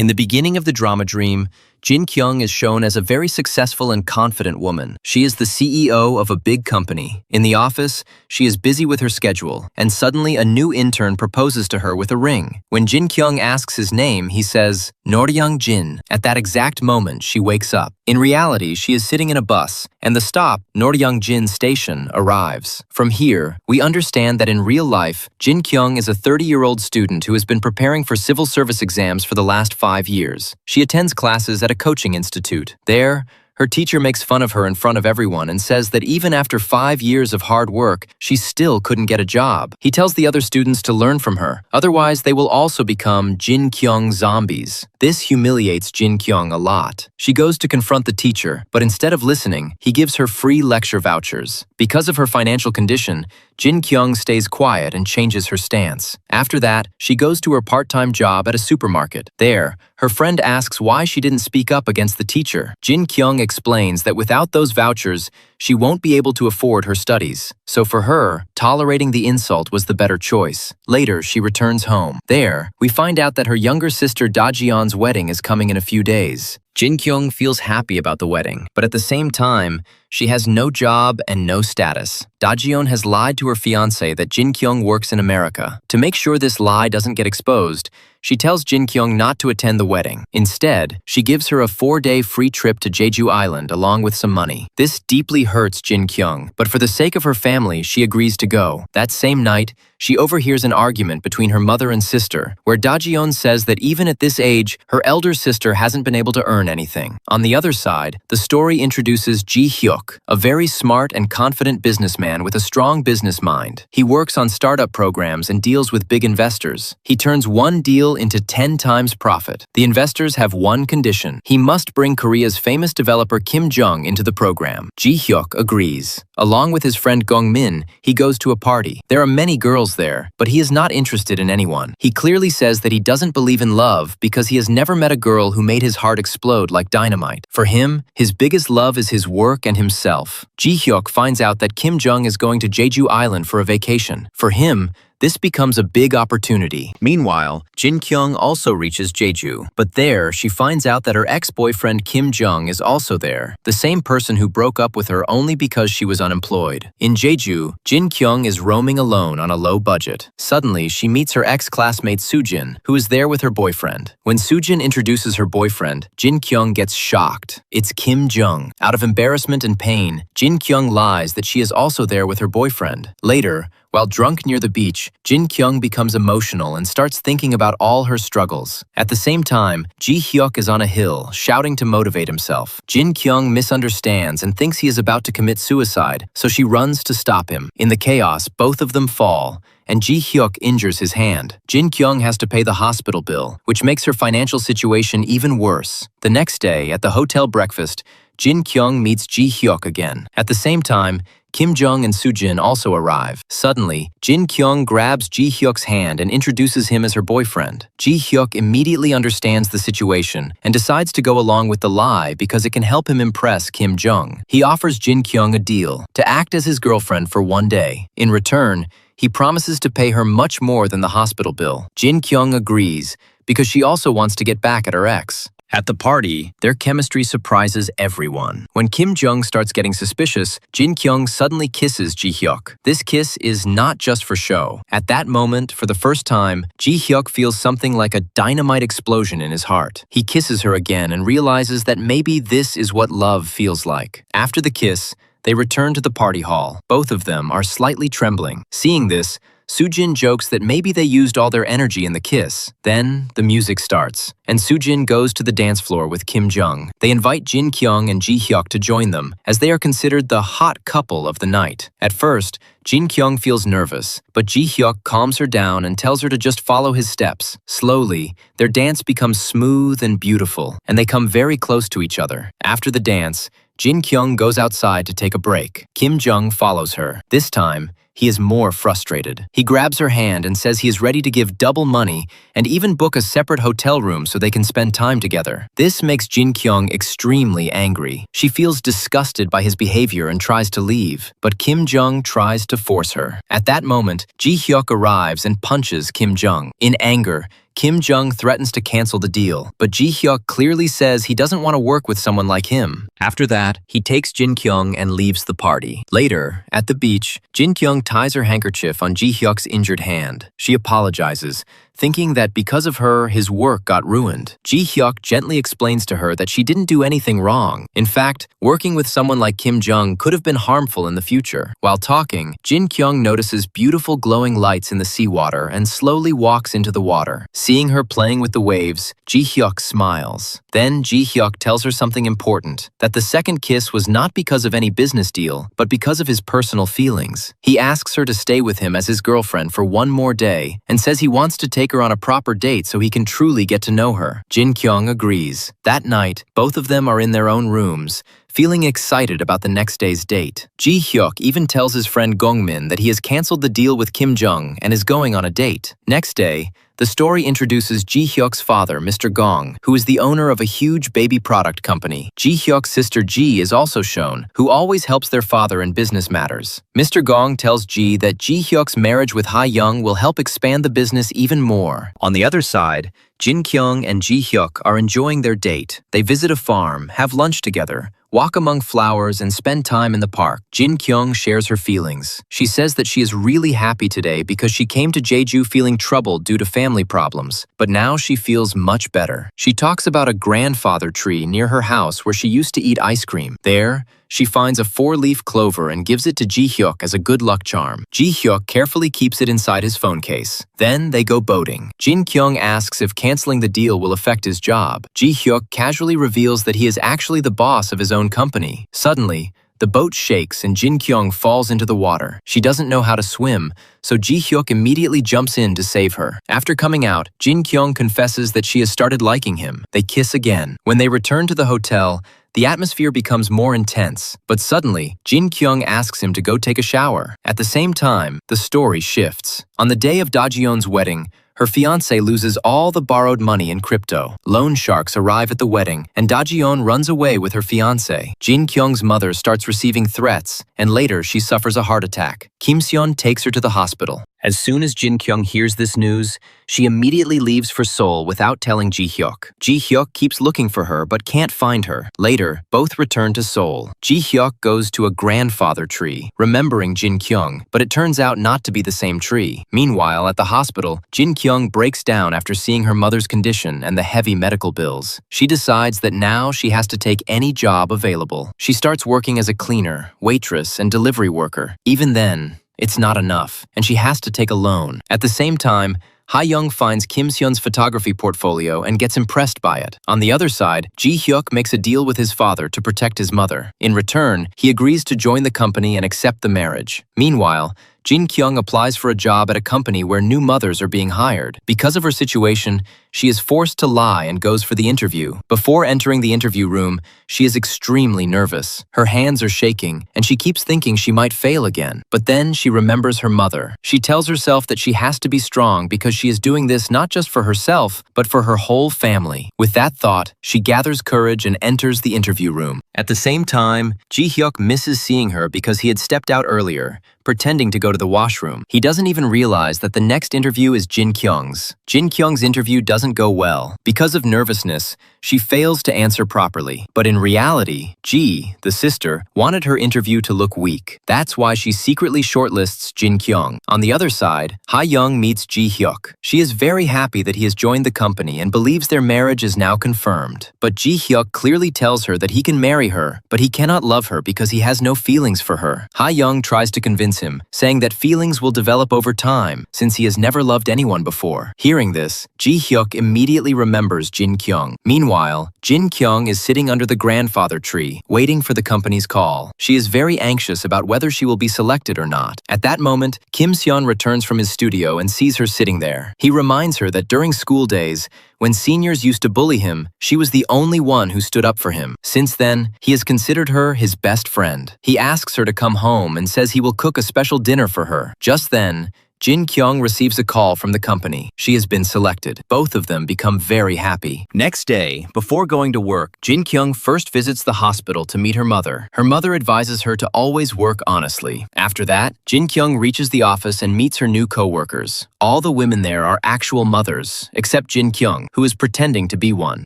In the beginning of the drama dream, Jin Kyung is shown as a very successful and confident woman. She is the CEO of a big company. In the office, she is busy with her schedule, and suddenly a new intern proposes to her with a ring. When Jin Kyung asks his name, he says, "Noryoung Jin." At that exact moment, she wakes up. In reality, she is sitting in a bus, and the stop, Noryoung Jin Station, arrives. From here, we understand that in real life, Jin Kyung is a 30-year-old student who has been preparing for civil service exams for the last 5 years. She attends classes at a coaching institute. There, her teacher makes fun of her in front of everyone and says that even after 5 years of hard work, she still couldn't get a job. He tells the other students to learn from her, otherwise they will also become Jin Kyung zombies. This humiliates Jin Kyung a lot. She goes to confront the teacher, but instead of listening, he gives her free lecture vouchers. Because of her financial condition, Jin Kyung stays quiet and changes her stance. After that, she goes to her part-time job at a supermarket. There, her friend asks why she didn't speak up against the teacher. Jin Kyung explains that without those vouchers, she won't be able to afford her studies. So for her, tolerating the insult was the better choice. Later, she returns home. There, we find out that her younger sister Dajiyeon's wedding is coming in a few days. Jin Kyung feels happy about the wedding, but at the same time, she has no job and no status. Dajiyeon has lied to her fiancé that Jin Kyung works in America. To make sure this lie doesn't get exposed, she tells Jin Kyung not to attend the wedding. Instead, she gives her a 4-day free trip to Jeju Island along with some money. This deeply hurts Jin Kyung, but for the sake of her family, she agrees to go. That same night, she overhears an argument between her mother and sister, where Dajiyeon says that even at this age, her elder sister hasn't been able to earn anything. On the other side, the story introduces Ji Hyuk, a very smart and confident businessman with a strong business mind. He works on startup programs and deals with big investors. He turns one deal into 10 times profit. The investors have one condition. He must bring Korea's famous developer Kim Jong into the program. Ji Hyuk agrees. Along with his friend Gong Min, he goes to a party. There are many girls there, but he is not interested in anyone. He clearly says that he doesn't believe in love because he has never met a girl who made his heart explode like dynamite. For him, his biggest love is his work and himself. Ji Hyuk finds out that Kim Jong is going to Jeju Island for a vacation. For him, this becomes a big opportunity. Meanwhile, Jin Kyung also reaches Jeju, but there she finds out that her ex-boyfriend Kim Jong is also there, the same person who broke up with her only because she was unemployed. In Jeju, Jin Kyung is roaming alone on a low budget. Suddenly, she meets her ex-classmate Soojin, who is there with her boyfriend. When Soojin introduces her boyfriend, Jin Kyung gets shocked. It's Kim Jong. Out of embarrassment and pain, Jin Kyung lies that she is also there with her boyfriend. Later, while drunk near the beach, Jin Kyung becomes emotional and starts thinking about all her struggles. At the same time, Ji Hyuk is on a hill, shouting to motivate himself. Jin Kyung misunderstands and thinks he is about to commit suicide, so she runs to stop him. In the chaos, both of them fall, and Ji Hyuk injures his hand. Jin Kyung has to pay the hospital bill, which makes her financial situation even worse. The next day, at the hotel breakfast, Jin Kyung meets Ji Hyuk again. At the same time, Kim Jong and Soojin also arrive. Suddenly, Jin Kyung grabs Ji Hyuk's hand and introduces him as her boyfriend. Ji Hyuk immediately understands the situation and decides to go along with the lie because it can help him impress Kim Jong. He offers Jin Kyung a deal to act as his girlfriend for 1 day. In return, he promises to pay her much more than the hospital bill. Jin Kyung agrees because she also wants to get back at her ex. At the party, their chemistry surprises everyone. When Kim Jong starts getting suspicious, Jin Kyung suddenly kisses Ji Hyuk. This kiss is not just for show. At that moment, for the first time, Ji Hyuk feels something like a dynamite explosion in his heart. He kisses her again and realizes that maybe this is what love feels like. After the kiss, they return to the party hall. Both of them are slightly trembling. Seeing this, Soojin jokes that maybe they used all their energy in the kiss. Then, the music starts, and Soojin goes to the dance floor with Kim Jong. They invite Jin Kyung and Ji Hyuk to join them, as they are considered the hot couple of the night. At first, Jin Kyung feels nervous, but Ji Hyuk calms her down and tells her to just follow his steps. Slowly, their dance becomes smooth and beautiful, and they come very close to each other. After the dance, Jin Kyung goes outside to take a break. Kim Jong follows her. This time, he is more frustrated. He grabs her hand and says he is ready to give double money and even book a separate hotel room so they can spend time together. This makes Jin Kyung extremely angry. She feels disgusted by his behavior and tries to leave, but Kim Jong tries to force her. At that moment, Ji Hyuk arrives and punches Kim Jong. In anger, Kim Jung threatens to cancel the deal, but Ji Hyuk clearly says he doesn't want to work with someone like him. After that, he takes Jin Kyung and leaves the party. Later, at the beach, Jin Kyung ties her handkerchief on Ji Hyuk's injured hand. She apologizes, thinking that because of her, his work got ruined. Ji Hyuk gently explains to her that she didn't do anything wrong. In fact, working with someone like Kim Jung could have been harmful in the future. While talking, Jin Kyung notices beautiful glowing lights in the seawater and slowly walks into the water. Seeing her playing with the waves, Ji Hyuk smiles. Then Ji Hyuk tells her something important, that the second kiss was not because of any business deal, but because of his personal feelings. He asks her to stay with him as his girlfriend for one more day and says he wants to take her on a proper date so he can truly get to know her. Jin Kyung agrees. That night, both of them are in their own rooms, feeling excited about the next day's date. Ji Hyuk even tells his friend Gongmin that he has canceled the deal with Kim Jung and is going on a date. Next day, the story introduces Ji Hyuk's father, Mr. Gong, who is the owner of a huge baby product company. Ji Hyuk's sister Ji is also shown, who always helps their father in business matters. Mr. Gong tells Ji that Ji Hyuk's marriage with Ha Young will help expand the business even more. On the other side, Jin Kyung and Ji Hyuk are enjoying their date. They visit a farm, have lunch together, walk among flowers, and spend time in the park. Jin Kyung shares her feelings. She says that she is really happy today because she came to Jeju feeling troubled due to family problems, but now she feels much better. She talks about a grandfather tree near her house where she used to eat ice cream. There, she finds a 4-leaf clover and gives it to Ji Hyuk as a good luck charm. Ji Hyuk carefully keeps it inside his phone case. Then they go boating. Jin Kyung asks if canceling the deal will affect his job. Ji Hyuk casually reveals that he is actually the boss of his own company. Suddenly, the boat shakes and Jin Kyung falls into the water. She doesn't know how to swim, so Ji Hyuk immediately jumps in to save her. After coming out, Jin Kyung confesses that she has started liking him. They kiss again. When they return to the hotel, the atmosphere becomes more intense, but suddenly, Jin Kyung asks him to go take a shower. At the same time, the story shifts. On the day of Dajeon's wedding, her fiancé loses all the borrowed money in crypto. Loan sharks arrive at the wedding, and Dajeon runs away with her fiancé. Jin Kyung's mother starts receiving threats, and later she suffers a heart attack. Kim Seon takes her to the hospital. As soon as Jin Kyung hears this news, she immediately leaves for Seoul without telling Ji Hyuk. Ji Hyuk keeps looking for her but can't find her. Later, both return to Seoul. Ji Hyuk goes to a grandfather tree, remembering Jin Kyung, but it turns out not to be the same tree. Meanwhile, at the hospital, Jin Kyung breaks down after seeing her mother's condition and the heavy medical bills. She decides that now she has to take any job available. She starts working as a cleaner, waitress, and delivery worker. Even then, it's not enough, and she has to take a loan. At the same time, Ha Young finds Kim Seon's photography portfolio and gets impressed by it. On the other side, Ji Hyuk makes a deal with his father to protect his mother. In return, he agrees to join the company and accept the marriage. Meanwhile, Jin Kyung applies for a job at a company where new mothers are being hired. Because of her situation, she is forced to lie and goes for the interview. Before entering the interview room, she is extremely nervous. Her hands are shaking, and she keeps thinking she might fail again. But then she remembers her mother. She tells herself that she has to be strong because she is doing this not just for herself, but for her whole family. With that thought, she gathers courage and enters the interview room. At the same time, Ji Hyuk misses seeing her because he had stepped out earlier, pretending to go to the washroom. He doesn't even realize that the next interview is Jin Kyung's. Jin Kyung's interview doesn't go well. Because of nervousness, she fails to answer properly. But in reality, Ji, the sister, wanted her interview to look weak. That's why she secretly shortlists Jin Kyung. On the other side, Ha Young meets Ji Hyuk. She is very happy that he has joined the company and believes their marriage is now confirmed. But Ji Hyuk clearly tells her that he can marry her, but he cannot love her because he has no feelings for her. Ha Young tries to convince him, saying that feelings will develop over time since he has never loved anyone before. Hearing this, Ji Hyuk immediately remembers Jin Kyung. Meanwhile, Jin Kyung is sitting under the grandfather tree, waiting for the company's call. She is very anxious about whether she will be selected or not. At that moment, Kim Seon returns from his studio and sees her sitting there. He reminds her that during school days, when seniors used to bully him, she was the only one who stood up for him. Since then, he has considered her his best friend. He asks her to come home and says he will cook a special dinner for her. Just then, Jin Kyung receives a call from the company. She has been selected. Both of them become very happy. Next day, before going to work, Jin Kyung first visits the hospital to meet her mother. Her mother advises her to always work honestly. After that, Jin Kyung reaches the office and meets her new co-workers. All the women there are actual mothers, except Jin Kyung, who is pretending to be one.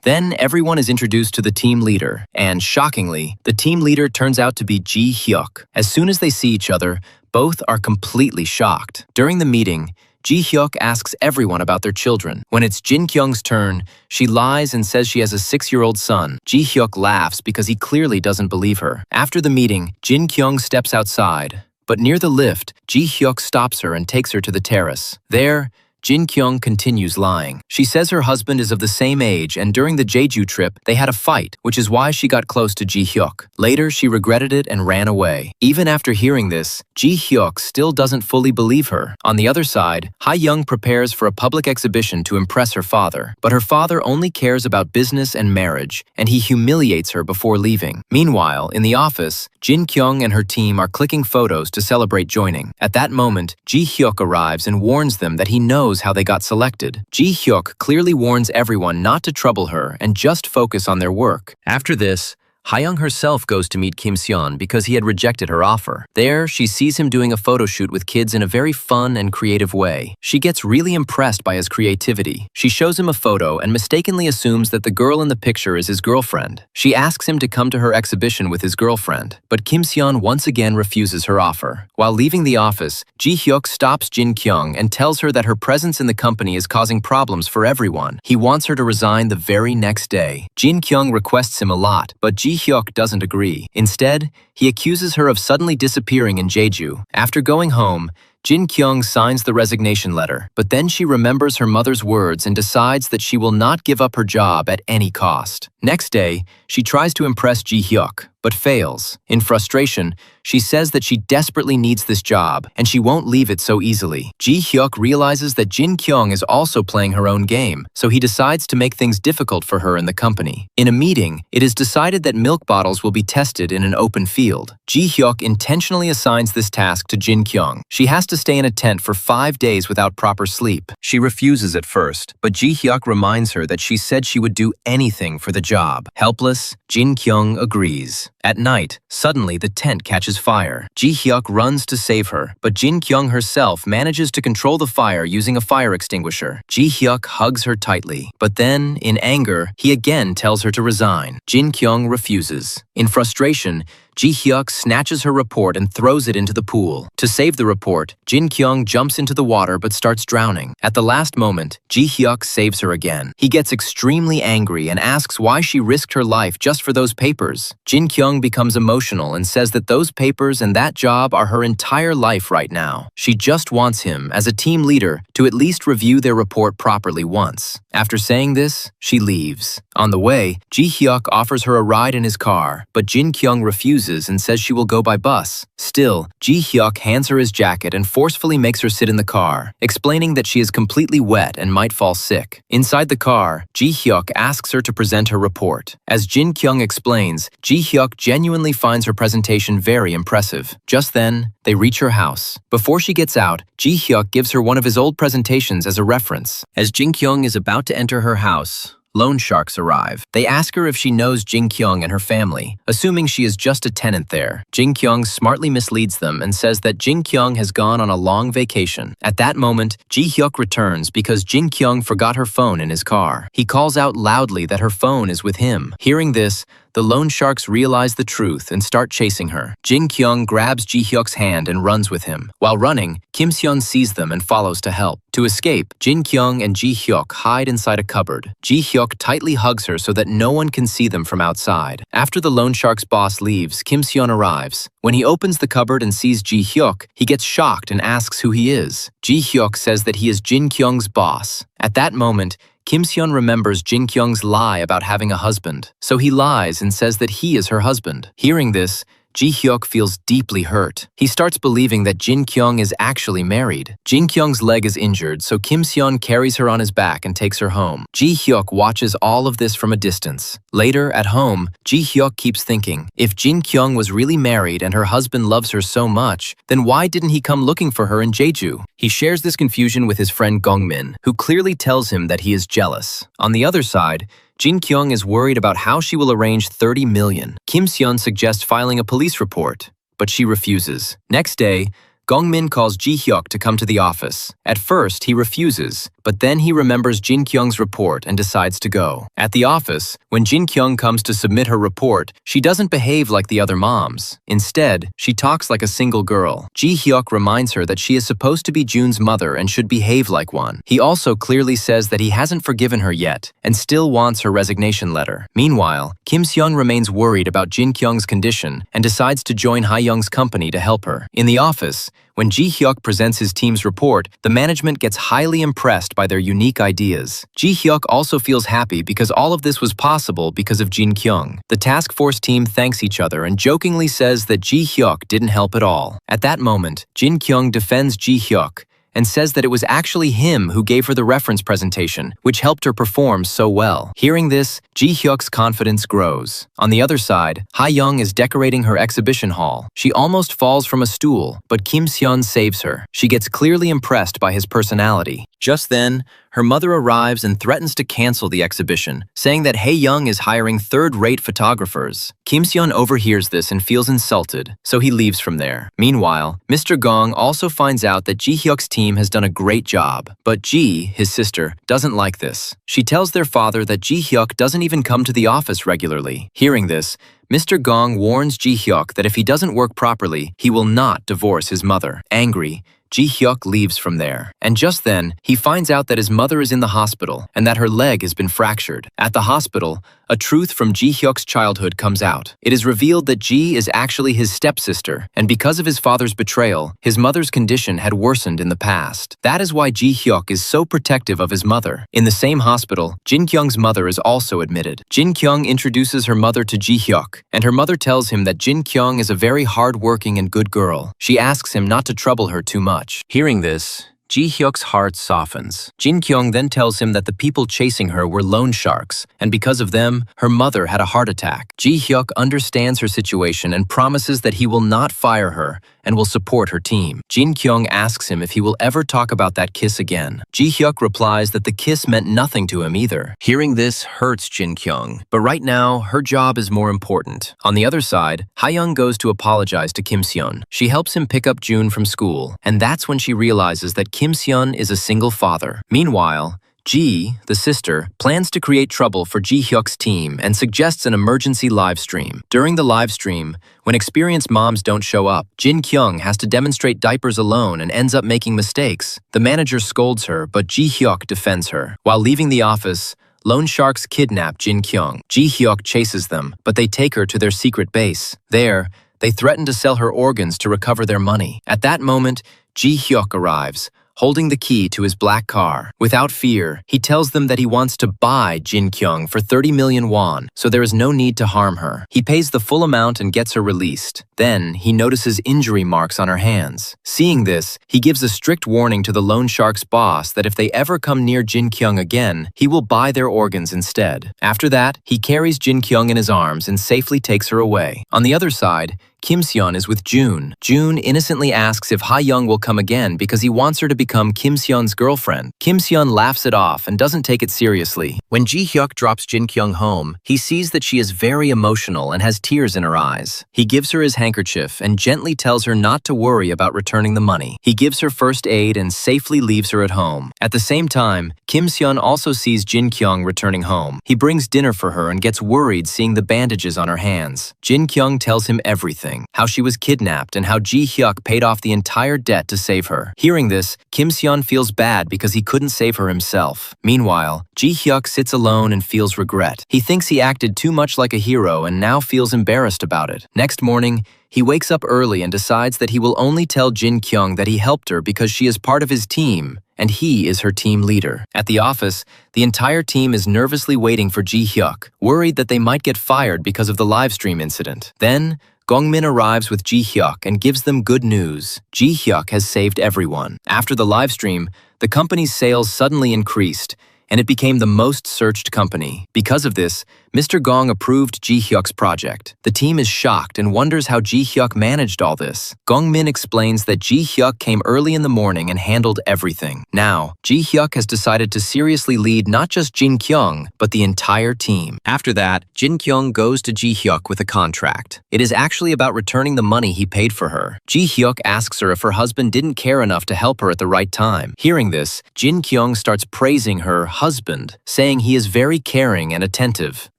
Then everyone is introduced to the team leader, and shockingly, the team leader turns out to be Ji Hyuk. As soon as they see each other, both are completely shocked. During the meeting, Ji Hyuk asks everyone about their children. When it's Jin Kyung's turn, she lies and says she has a 6-year-old son. Ji Hyuk laughs because he clearly doesn't believe her. After the meeting, Jin Kyung steps outside. But near the lift, Ji Hyuk stops her and takes her to the terrace. There, Jin Kyung continues lying. She says her husband is of the same age, and during the Jeju trip, they had a fight, which is why she got close to Ji Hyuk. Later, she regretted it and ran away. Even after hearing this, Ji Hyuk still doesn't fully believe her. On the other side, Ha Young prepares for a public exhibition to impress her father, but her father only cares about business and marriage, and he humiliates her before leaving. Meanwhile, in the office, Jin Kyung and her team are clicking photos to celebrate joining. At that moment, Ji Hyuk arrives and warns them that he knows how they got selected. Ji Hyuk clearly warns everyone not to trouble her and just focus on their work. After this, Ha-young herself goes to meet Kim Seon because he had rejected her offer. There, she sees him doing a photo shoot with kids in a very fun and creative way. She gets really impressed by his creativity. She shows him a photo and mistakenly assumes that the girl in the picture is his girlfriend. She asks him to come to her exhibition with his girlfriend, but Kim Seon once again refuses her offer. While leaving the office, Ji Hyuk stops Jin Kyung and tells her that her presence in the company is causing problems for everyone. He wants her to resign the very next day. Jin Kyung requests him a lot, but Ji Hyuk doesn't agree. Instead, he accuses her of suddenly disappearing in Jeju. After going home, Jin Kyung signs the resignation letter, but then she remembers her mother's words and decides that she will not give up her job at any cost. Next day, she tries to impress Ji Hyuk, but fails. In frustration, she says that she desperately needs this job and she won't leave it so easily. Ji Hyuk realizes that Jin Kyung is also playing her own game, so he decides to make things difficult for her in the company. In a meeting, it is decided that milk bottles will be tested in an open field. Ji Hyuk intentionally assigns this task to Jin Kyung. She has to stay in a tent for 5 days without proper sleep. She refuses at first, but Ji Hyuk reminds her that she said she would do anything for the job. Helpless, Jin Kyung agrees. At night, suddenly the tent catches fire. Ji Hyuk runs to save her, but Jin Kyung herself manages to control the fire using a fire extinguisher. Ji Hyuk hugs her tightly, but then, in anger, he again tells her to resign. Jin Kyung refuses. In frustration, Ji Hyuk snatches her report and throws it into the pool. To save the report, Jin Kyung jumps into the water but starts drowning. At the last moment, Ji Hyuk saves her again. He gets extremely angry and asks why she risked her life just for those papers. Jin Kyung becomes emotional and says that those papers and that job are her entire life right now. She just wants him, as a team leader, to at least review their report properly once. After saying this, she leaves. On the way, Ji Hyuk offers her a ride in his car, but Jin Kyung refuses and says she will go by bus. Still, Ji Hyuk hands her his jacket and forcefully makes her sit in the car, explaining that she is completely wet and might fall sick. Inside the car, Ji Hyuk asks her to present her report. As Jin Kyung explains, Ji Hyuk genuinely finds her presentation very impressive. Just then, they reach her house. Before she gets out, Ji Hyuk gives her one of his old presentations as a reference. As Jin Kyung is about to enter her house, loan sharks arrive. They ask her if she knows Jin Kyung and her family, assuming she is just a tenant there. Jin Kyung smartly misleads them and says that Jin Kyung has gone on a long vacation. At that moment, Ji Hyuk returns because Jin Kyung forgot her phone in his car. He calls out loudly that her phone is with him. Hearing this, the loan sharks realize the truth and start chasing her. Jin Kyung grabs Ji Hyuk's hand and runs with him. While running, Kim Seon sees them and follows to help. To escape, Jin Kyung and Ji Hyuk hide inside a cupboard. Ji Hyuk tightly hugs her so that no one can see them from outside. After the loan shark's boss leaves, Kim Seon arrives. When he opens the cupboard and sees Ji Hyuk, he gets shocked and asks who he is. Ji Hyuk says that he is Jin Kyung's boss. At that moment, Kim Seon remembers Jin Kyung's lie about having a husband, so he lies and says that he is her husband. Hearing this, Ji-hyuk feels deeply hurt. He starts believing that Jin Kyung is actually married. Jin Kyung's leg is injured, so Kim Seon carries her on his back and takes her home. Ji-hyuk watches all of this from a distance. Later, at home, Ji-hyuk keeps thinking, if Jin Kyung was really married and her husband loves her so much, then why didn't he come looking for her in Jeju? He shares this confusion with his friend Gongmin, who clearly tells him that he is jealous. On the other side, Jin Kyung is worried about how she will arrange 30 million. Kim Seon suggests filing a police report, but she refuses. Next day, Gongmin calls Ji-hyuk to come to the office. At first, he refuses, but then he remembers Jin Kyung's report and decides to go. At the office, when Jin Kyung comes to submit her report, she doesn't behave like the other moms. Instead, she talks like a single girl. Ji-hyuk reminds her that she is supposed to be Jun's mother and should behave like one. He also clearly says that he hasn't forgiven her yet and still wants her resignation letter. Meanwhile, Kim Seon remains worried about Jin Kyung's condition and decides to join Ha-young's company to help her. In the office, when Ji-hyuk presents his team's report, the management gets highly impressed by their unique ideas. Ji-hyuk also feels happy because all of this was possible because of Jin Kyung. The task force team thanks each other and jokingly says that Ji-hyuk didn't help at all. At that moment, Jin Kyung defends Ji-hyuk and says that it was actually him who gave her the reference presentation, which helped her perform so well. Hearing this, Ji-hyuk's confidence grows. On the other side, Ha-young is decorating her exhibition hall. She almost falls from a stool, but Kim Seon saves her. She gets clearly impressed by his personality. Just then, her mother arrives and threatens to cancel the exhibition, saying that Ha-young is hiring third-rate photographers. Kim Seon overhears this and feels insulted, so he leaves from there. Meanwhile, Mr. Gong also finds out that Ji-hyuk's team has done a great job, but Ji, his sister, doesn't like this. She tells their father that Ji-hyuk doesn't even come to the office regularly. Hearing this, Mr. Gong warns Ji-hyuk that if he doesn't work properly, he will not divorce his mother. Angry, Ji-hyuk leaves from there. And just then, he finds out that his mother is in the hospital and that her leg has been fractured. At the hospital, a truth from Ji-hyuk's childhood comes out. It is revealed that Ji is actually his stepsister, and because of his father's betrayal, his mother's condition had worsened in the past. That is why Ji-hyuk is so protective of his mother. In the same hospital, Jin Kyung's mother is also admitted. Jin Kyung introduces her mother to Ji-hyuk, and her mother tells him that Jin Kyung is a very hard-working and good girl. She asks him not to trouble her too much. Hearing this, Ji-hyuk's heart softens. Jin Kyung then tells him that the people chasing her were loan sharks, and because of them, her mother had a heart attack. Ji-hyuk understands her situation and promises that he will not fire her and will support her team. Jin Kyung asks him if he will ever talk about that kiss again. Ji-hyuk replies that the kiss meant nothing to him either. Hearing this hurts Jin Kyung, but right now, her job is more important. On the other side, Ha-young goes to apologize to Kim Seon. She helps him pick up Jun from school, and that's when she realizes that Kim Seon is a single father. Meanwhile, Ji, the sister, plans to create trouble for Ji-hyuk's team and suggests an emergency live stream. During the live stream, when experienced moms don't show up, Jin Kyung has to demonstrate diapers alone and ends up making mistakes. The manager scolds her, but Ji-hyuk defends her. While leaving the office, loan sharks kidnap Jin Kyung. Ji-hyuk chases them, but they take her to their secret base. There, they threaten to sell her organs to recover their money. At that moment, Ji-hyuk arrives, holding the key to his black car. Without fear, he tells them that he wants to buy Jin Kyung for 30 million won, so there is no need to harm her. He pays the full amount and gets her released. Then, he notices injury marks on her hands. Seeing this, he gives a strict warning to the loan shark's boss that if they ever come near Jin Kyung again, he will buy their organs instead. After that, he carries Jin Kyung in his arms and safely takes her away. On the other side, Kim Seon is with Jun. Jun innocently asks if Ha-young will come again because he wants her to become Kim Seon's girlfriend. Kim Seon laughs it off and doesn't take it seriously. When Ji-hyuk drops Jin Kyung home, he sees that she is very emotional and has tears in her eyes. He gives her his handkerchief and gently tells her not to worry about returning the money. He gives her first aid and safely leaves her at home. At the same time, Kim Seon also sees Jin Kyung returning home. He brings dinner for her and gets worried seeing the bandages on her hands. Jin Kyung tells him everything. How she was kidnapped and how Ji-hyuk paid off the entire debt to save her. Hearing this, Kim Seon feels bad because he couldn't save her himself. Meanwhile, Ji-hyuk sits alone and feels regret. He thinks he acted too much like a hero and now feels embarrassed about it. Next morning, he wakes up early and decides that he will only tell Jin Kyung that he helped her because she is part of his team and he is her team leader. At the office, the entire team is nervously waiting for Ji-hyuk, worried that they might get fired because of the livestream incident. Then, Gongmin arrives with Ji-hyuk and gives them good news. Ji-hyuk has saved everyone. After the livestream, the company's sales suddenly increased, and it became the most searched company. Because of this, Mr. Gong approved Ji-hyuk's project. The team is shocked and wonders how Ji-hyuk managed all this. Gongmin explains that Ji-hyuk came early in the morning and handled everything. Now, Ji-hyuk has decided to seriously lead not just Jin-kyung, but the entire team. After that, Jin-kyung goes to Ji-hyuk with a contract. It is actually about returning the money he paid for her. Ji-hyuk asks her if her husband didn't care enough to help her at the right time. Hearing this, Jin-kyung starts praising her husband, saying he is very caring and attentive.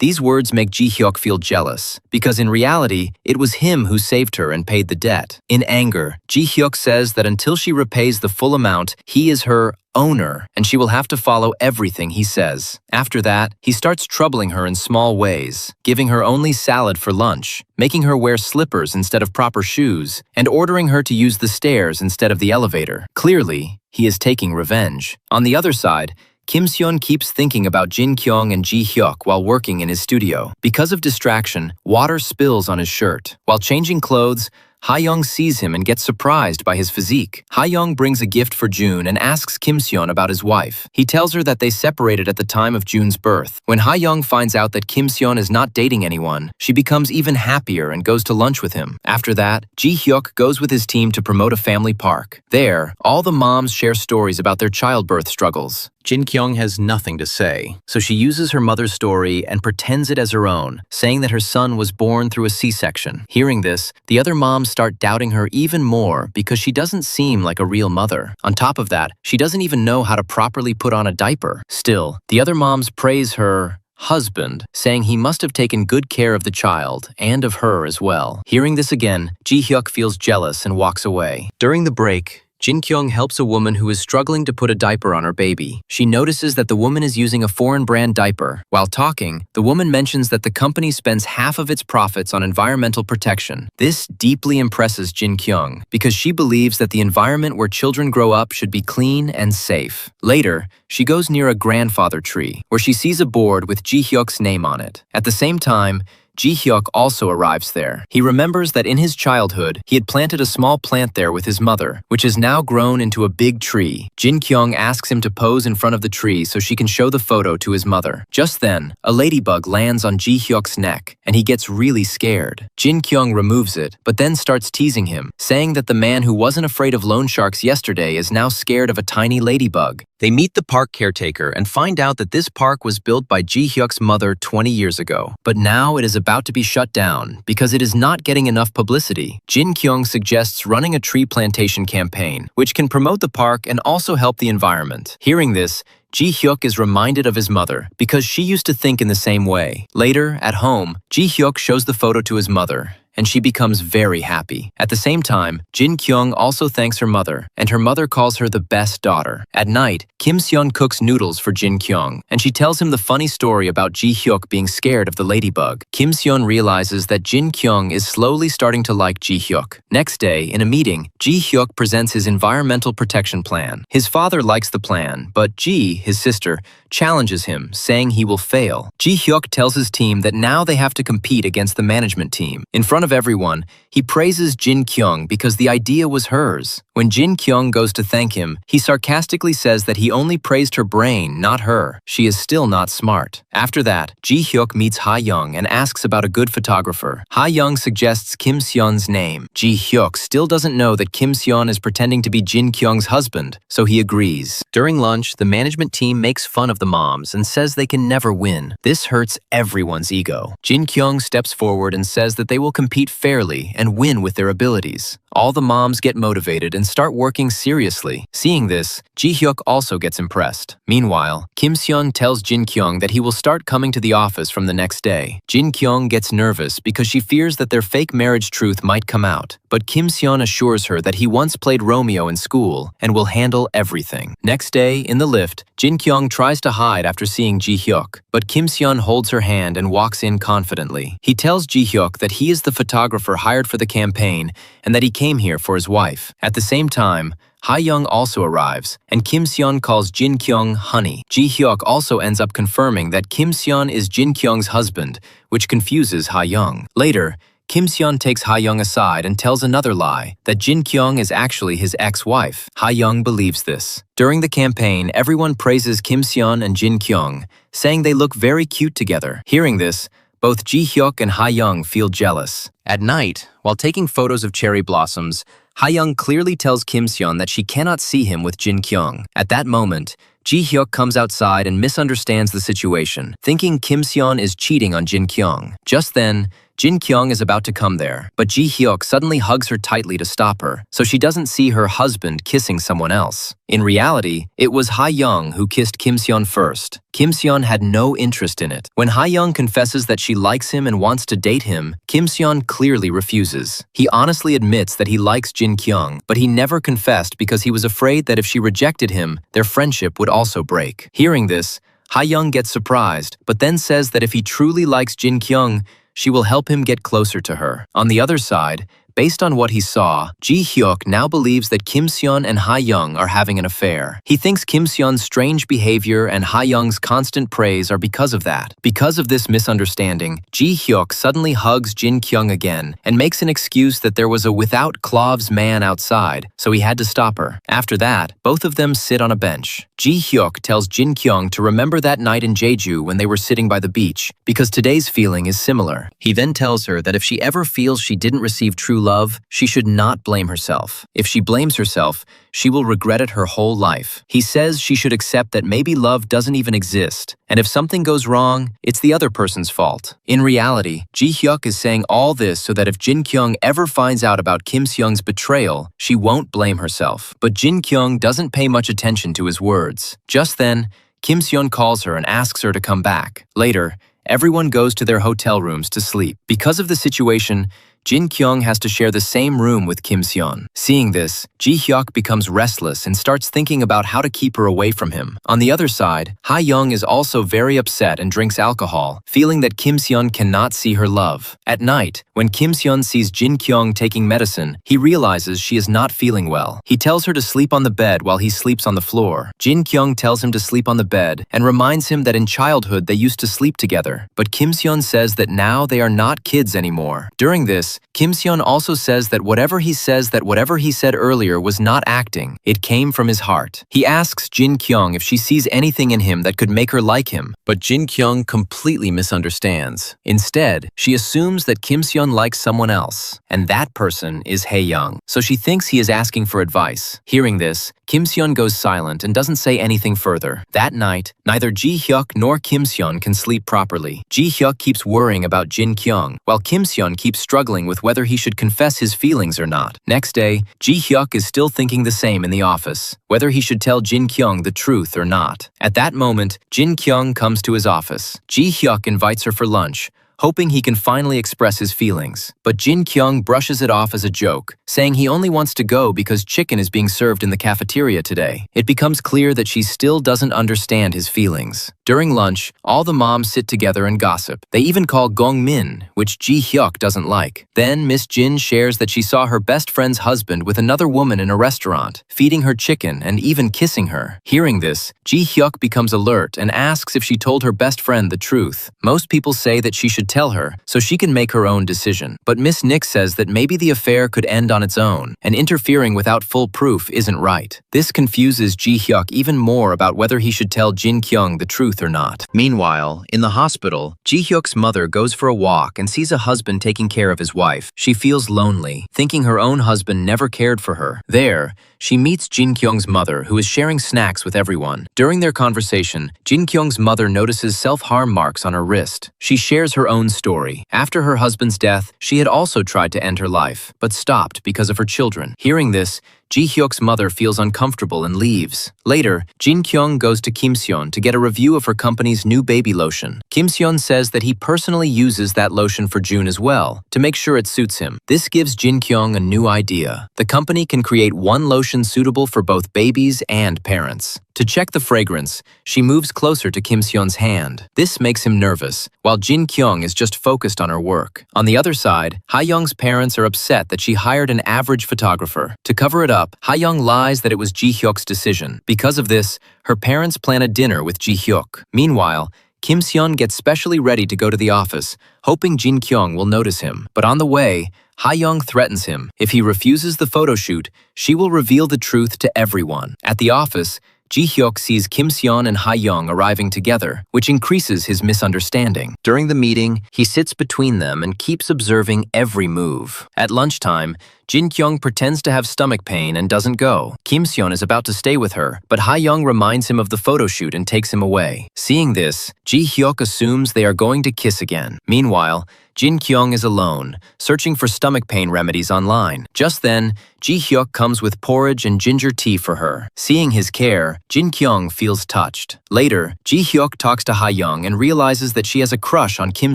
These words make Ji-hyuk feel jealous, because in reality, it was him who saved her and paid the debt. In anger, Ji-hyuk says that until she repays the full amount, he is her owner, and she will have to follow everything he says. After that, he starts troubling her in small ways, giving her only salad for lunch, making her wear slippers instead of proper shoes, and ordering her to use the stairs instead of the elevator. Clearly, he is taking revenge. On the other side, Kim Seon keeps thinking about Jin Kyung and Ji Hyuk while working in his studio. Because of distraction, water spills on his shirt. While changing clothes, Ha-young sees him and gets surprised by his physique. Ha-young brings a gift for June and asks Kim Seon about his wife. He tells her that they separated at the time of June's birth. When Ha-young finds out that Kim Seon is not dating anyone, she becomes even happier and goes to lunch with him. After that, Ji Hyuk goes with his team to promote a family park. There, all the moms share stories about their childbirth struggles. Jin Kyung has nothing to say, so she uses her mother's story and pretends it as her own, saying that her son was born through a C-section. Hearing this, the other moms start doubting her even more because she doesn't seem like a real mother. On top of that, she doesn't even know how to properly put on a diaper. Still, the other moms praise her husband, saying he must have taken good care of the child and of her as well. Hearing this again, Ji Hyuk feels jealous and walks away. During the break, Jin Kyung helps a woman who is struggling to put a diaper on her baby. She notices that the woman is using a foreign brand diaper. While talking, the woman mentions that the company spends half of its profits on environmental protection. This deeply impresses Jin Kyung because she believes that the environment where children grow up should be clean and safe. Later, she goes near a grandfather tree, where she sees a board with Ji Hyuk's name on it. At the same time, Ji Hyuk also arrives there. He remembers that in his childhood, he had planted a small plant there with his mother, which has now grown into a big tree. Jin Kyung asks him to pose in front of the tree so she can show the photo to his mother. Just then, a ladybug lands on Ji Hyuk's neck, and he gets really scared. Jin Kyung removes it, but then starts teasing him, saying that the man who wasn't afraid of loan sharks yesterday is now scared of a tiny ladybug. They meet the park caretaker and find out that this park was built by Ji Hyuk's mother 20 years ago. But now it is about to be shut down because it is not getting enough publicity. Jin Kyung suggests running a tree plantation campaign, which can promote the park and also help the environment. Hearing this, Ji Hyuk is reminded of his mother because she used to think in the same way. Later, at home, Ji Hyuk shows the photo to his mother, and she becomes very happy. At the same time, Jin Kyung also thanks her mother, and her mother calls her the best daughter. At night, Kim Seon cooks noodles for Jin Kyung, and she tells him the funny story about Ji Hyuk being scared of the ladybug. Kim Seon realizes that Jin Kyung is slowly starting to like Ji Hyuk. Next day, in a meeting, Ji Hyuk presents his environmental protection plan. His father likes the plan, but Ji, his sister, challenges him, saying he will fail. Ji Hyuk tells his team that now they have to compete against the management team. In front of everyone, he praises Jin Kyung because the idea was hers. When Jin Kyung goes to thank him, he sarcastically says that he only praised her brain, not her. She is still not smart. After that, Ji Hyuk meets Ha-young and asks about a good photographer. Ha-young suggests Kim Seon's name. Ji Hyuk still doesn't know that Kim Seon is pretending to be Jin Kyung's husband, so he agrees. During lunch, the management team makes fun of the moms and says they can never win. This hurts everyone's ego. Jin Kyung steps forward and says that they will compete fairly and win with their abilities. All the moms get motivated and start working seriously. Seeing this, Ji Hyuk also gets impressed. Meanwhile, Kim Seon tells Jin Kyung that he will start coming to the office from the next day. Jin Kyung gets nervous because she fears that their fake marriage truth might come out. But Kim Seon assures her that he once played Romeo in school and will handle everything. Next day, in the lift, Jin Kyung tries to hide after seeing Ji Hyuk, but Kim Seon holds her hand and walks in confidently. He tells Ji Hyuk that he is the photographer hired for the campaign and that he came here for his wife. At the same time, Ha-young also arrives, and Kim Seon calls Jin Kyung honey. Ji Hyuk also ends up confirming that Kim Seon is Jin Kyung's husband, which confuses Ha-young. Later, Kim Seon takes Ha-young aside and tells another lie, that Jin Kyung is actually his ex-wife. Ha-young believes this. During the campaign, everyone praises Kim Seon and Jin Kyung, saying they look very cute together. Hearing this, both Ji-hyuk and Ha-young feel jealous. At night, while taking photos of cherry blossoms, Ha-young clearly tells Kim Seon that she cannot see him with Jin Kyung. At that moment, Ji-hyuk comes outside and misunderstands the situation, thinking Kim Seon is cheating on Jin Kyung. Just then, Jin Kyung is about to come there, but Ji-hyuk suddenly hugs her tightly to stop her, so she doesn't see her husband kissing someone else. In reality, it was Ha-young who kissed Kim Seon first. Kim Seon had no interest in it. When Ha-young confesses that she likes him and wants to date him, Kim Seon clearly refuses. He honestly admits that he likes Jin Kyung, but he never confessed because he was afraid that if she rejected him, their friendship would also break. Hearing this, Ha-young gets surprised, but then says that if he truly likes Jin Kyung, she will help him get closer to her. On the other side, based on what he saw, Ji-hyuk now believes that Kim Seon and Ha-young are having an affair. He thinks Kim Seon's strange behavior and Ha-young's constant praise are because of that. Because of this misunderstanding, Ji-hyuk suddenly hugs Jin Kyung again and makes an excuse that there was a without cloves man outside, so he had to stop her. After that, both of them sit on a bench. Ji-hyuk tells Jin Kyung to remember that night in Jeju when they were sitting by the beach, because today's feeling is similar. He then tells her that if she ever feels she didn't receive true love, she should not blame herself. If she blames herself, she will regret it her whole life. He says she should accept that maybe love doesn't even exist, and if something goes wrong, it's the other person's fault. In reality, Ji-hyuk is saying all this so that if Jin Kyung ever finds out about Kim Seong's betrayal, she won't blame herself. But Jin Kyung doesn't pay much attention to his words. Just then, Kim Seon calls her and asks her to come back. Later, everyone goes to their hotel rooms to sleep. Because of the situation, Jin Kyung has to share the same room with Kim Seon. Seeing this, Ji-hyuk becomes restless and starts thinking about how to keep her away from him. On the other side, Ha-young is also very upset and drinks alcohol, feeling that Kim Seon cannot see her love. At night, when Kim Seon sees Jin Kyung taking medicine, he realizes she is not feeling well. He tells her to sleep on the bed while he sleeps on the floor. Jin Kyung tells him to sleep on the bed and reminds him that in childhood they used to sleep together. But Kim Seon says that now they are not kids anymore. During this, Kim Seon also says that whatever he said earlier was not acting. It came from his heart. He asks Jin Kyung if she sees anything in him that could make her like him, but Jin Kyung completely misunderstands. Instead, she assumes that Kim Seon likes someone else, and that person is Hae-young. So she thinks he is asking for advice. Hearing this, Kim Seon goes silent and doesn't say anything further. That night, neither Ji-hyuk nor Kim Seon can sleep properly. Ji-hyuk keeps worrying about Jin Kyung, while Kim Seon keeps struggling with whether he should confess his feelings or not. Next day, Ji-hyuk is still thinking the same in the office, whether he should tell Jin Kyung the truth or not. At that moment, Jin Kyung comes to his office. Ji-hyuk invites her for lunch, hoping he can finally express his feelings. But Jin Kyung brushes it off as a joke, saying he only wants to go because chicken is being served in the cafeteria today. It becomes clear that she still doesn't understand his feelings. During lunch, all the moms sit together and gossip. They even call Gong Min, which Ji-hyuk doesn't like. Then Miss Jin shares that she saw her best friend's husband with another woman in a restaurant, feeding her chicken and even kissing her. Hearing this, Ji-hyuk becomes alert and asks if she told her best friend the truth. Most people say that she should tell her so she can make her own decision. But Miss Nick says that maybe the affair could end on its own, and interfering without full proof isn't right. This confuses Ji-hyuk even more about whether he should tell Jin Kyung the truth or not. Meanwhile, in the hospital, Ji-hyuk's mother goes for a walk and sees a husband taking care of his wife. She feels lonely, thinking her own husband never cared for her. There, she meets Jin Kyung's mother, who is sharing snacks with everyone. During their conversation, Jin Kyung's mother notices self-harm marks on her wrist. She shares her own story. After her husband's death, she had also tried to end her life, but stopped because of her children. Hearing this, Ji-hyuk's mother feels uncomfortable and leaves. Later, Jin Kyung goes to Kim Seon to get a review of her company's new baby lotion. Kim Seon says that he personally uses that lotion for June as well, to make sure it suits him. This gives Jin Kyung a new idea. The company can create one lotion suitable for both babies and parents. To check the fragrance, she moves closer to Kim Seon's hand. This makes him nervous, while Jin Kyung is just focused on her work. On the other side, Ha-young's parents are upset that she hired an average photographer. To cover it up, Ha-young lies that it was Ji-hyuk's decision. Because of this, her parents plan a dinner with Ji-hyuk. Meanwhile, Kim Seon gets specially ready to go to the office, hoping Jin Kyung will notice him. But on the way, Ha-young threatens him. If he refuses the photo shoot, she will reveal the truth to everyone. At the office, Ji-hyuk sees Kim Seon and Ha-young arriving together, which increases his misunderstanding. During the meeting, he sits between them and keeps observing every move. At lunchtime, Jin Kyung pretends to have stomach pain and doesn't go. Kim Seon is about to stay with her, but Ha-young reminds him of the photo shoot and takes him away. Seeing this, Ji-hyuk assumes they are going to kiss again. Meanwhile, Jin Kyung is alone, searching for stomach pain remedies online. Just then, Ji-hyuk comes with porridge and ginger tea for her. Seeing his care, Jin Kyung feels touched. Later, Ji-hyuk talks to Ha-young and realizes that she has a crush on Kim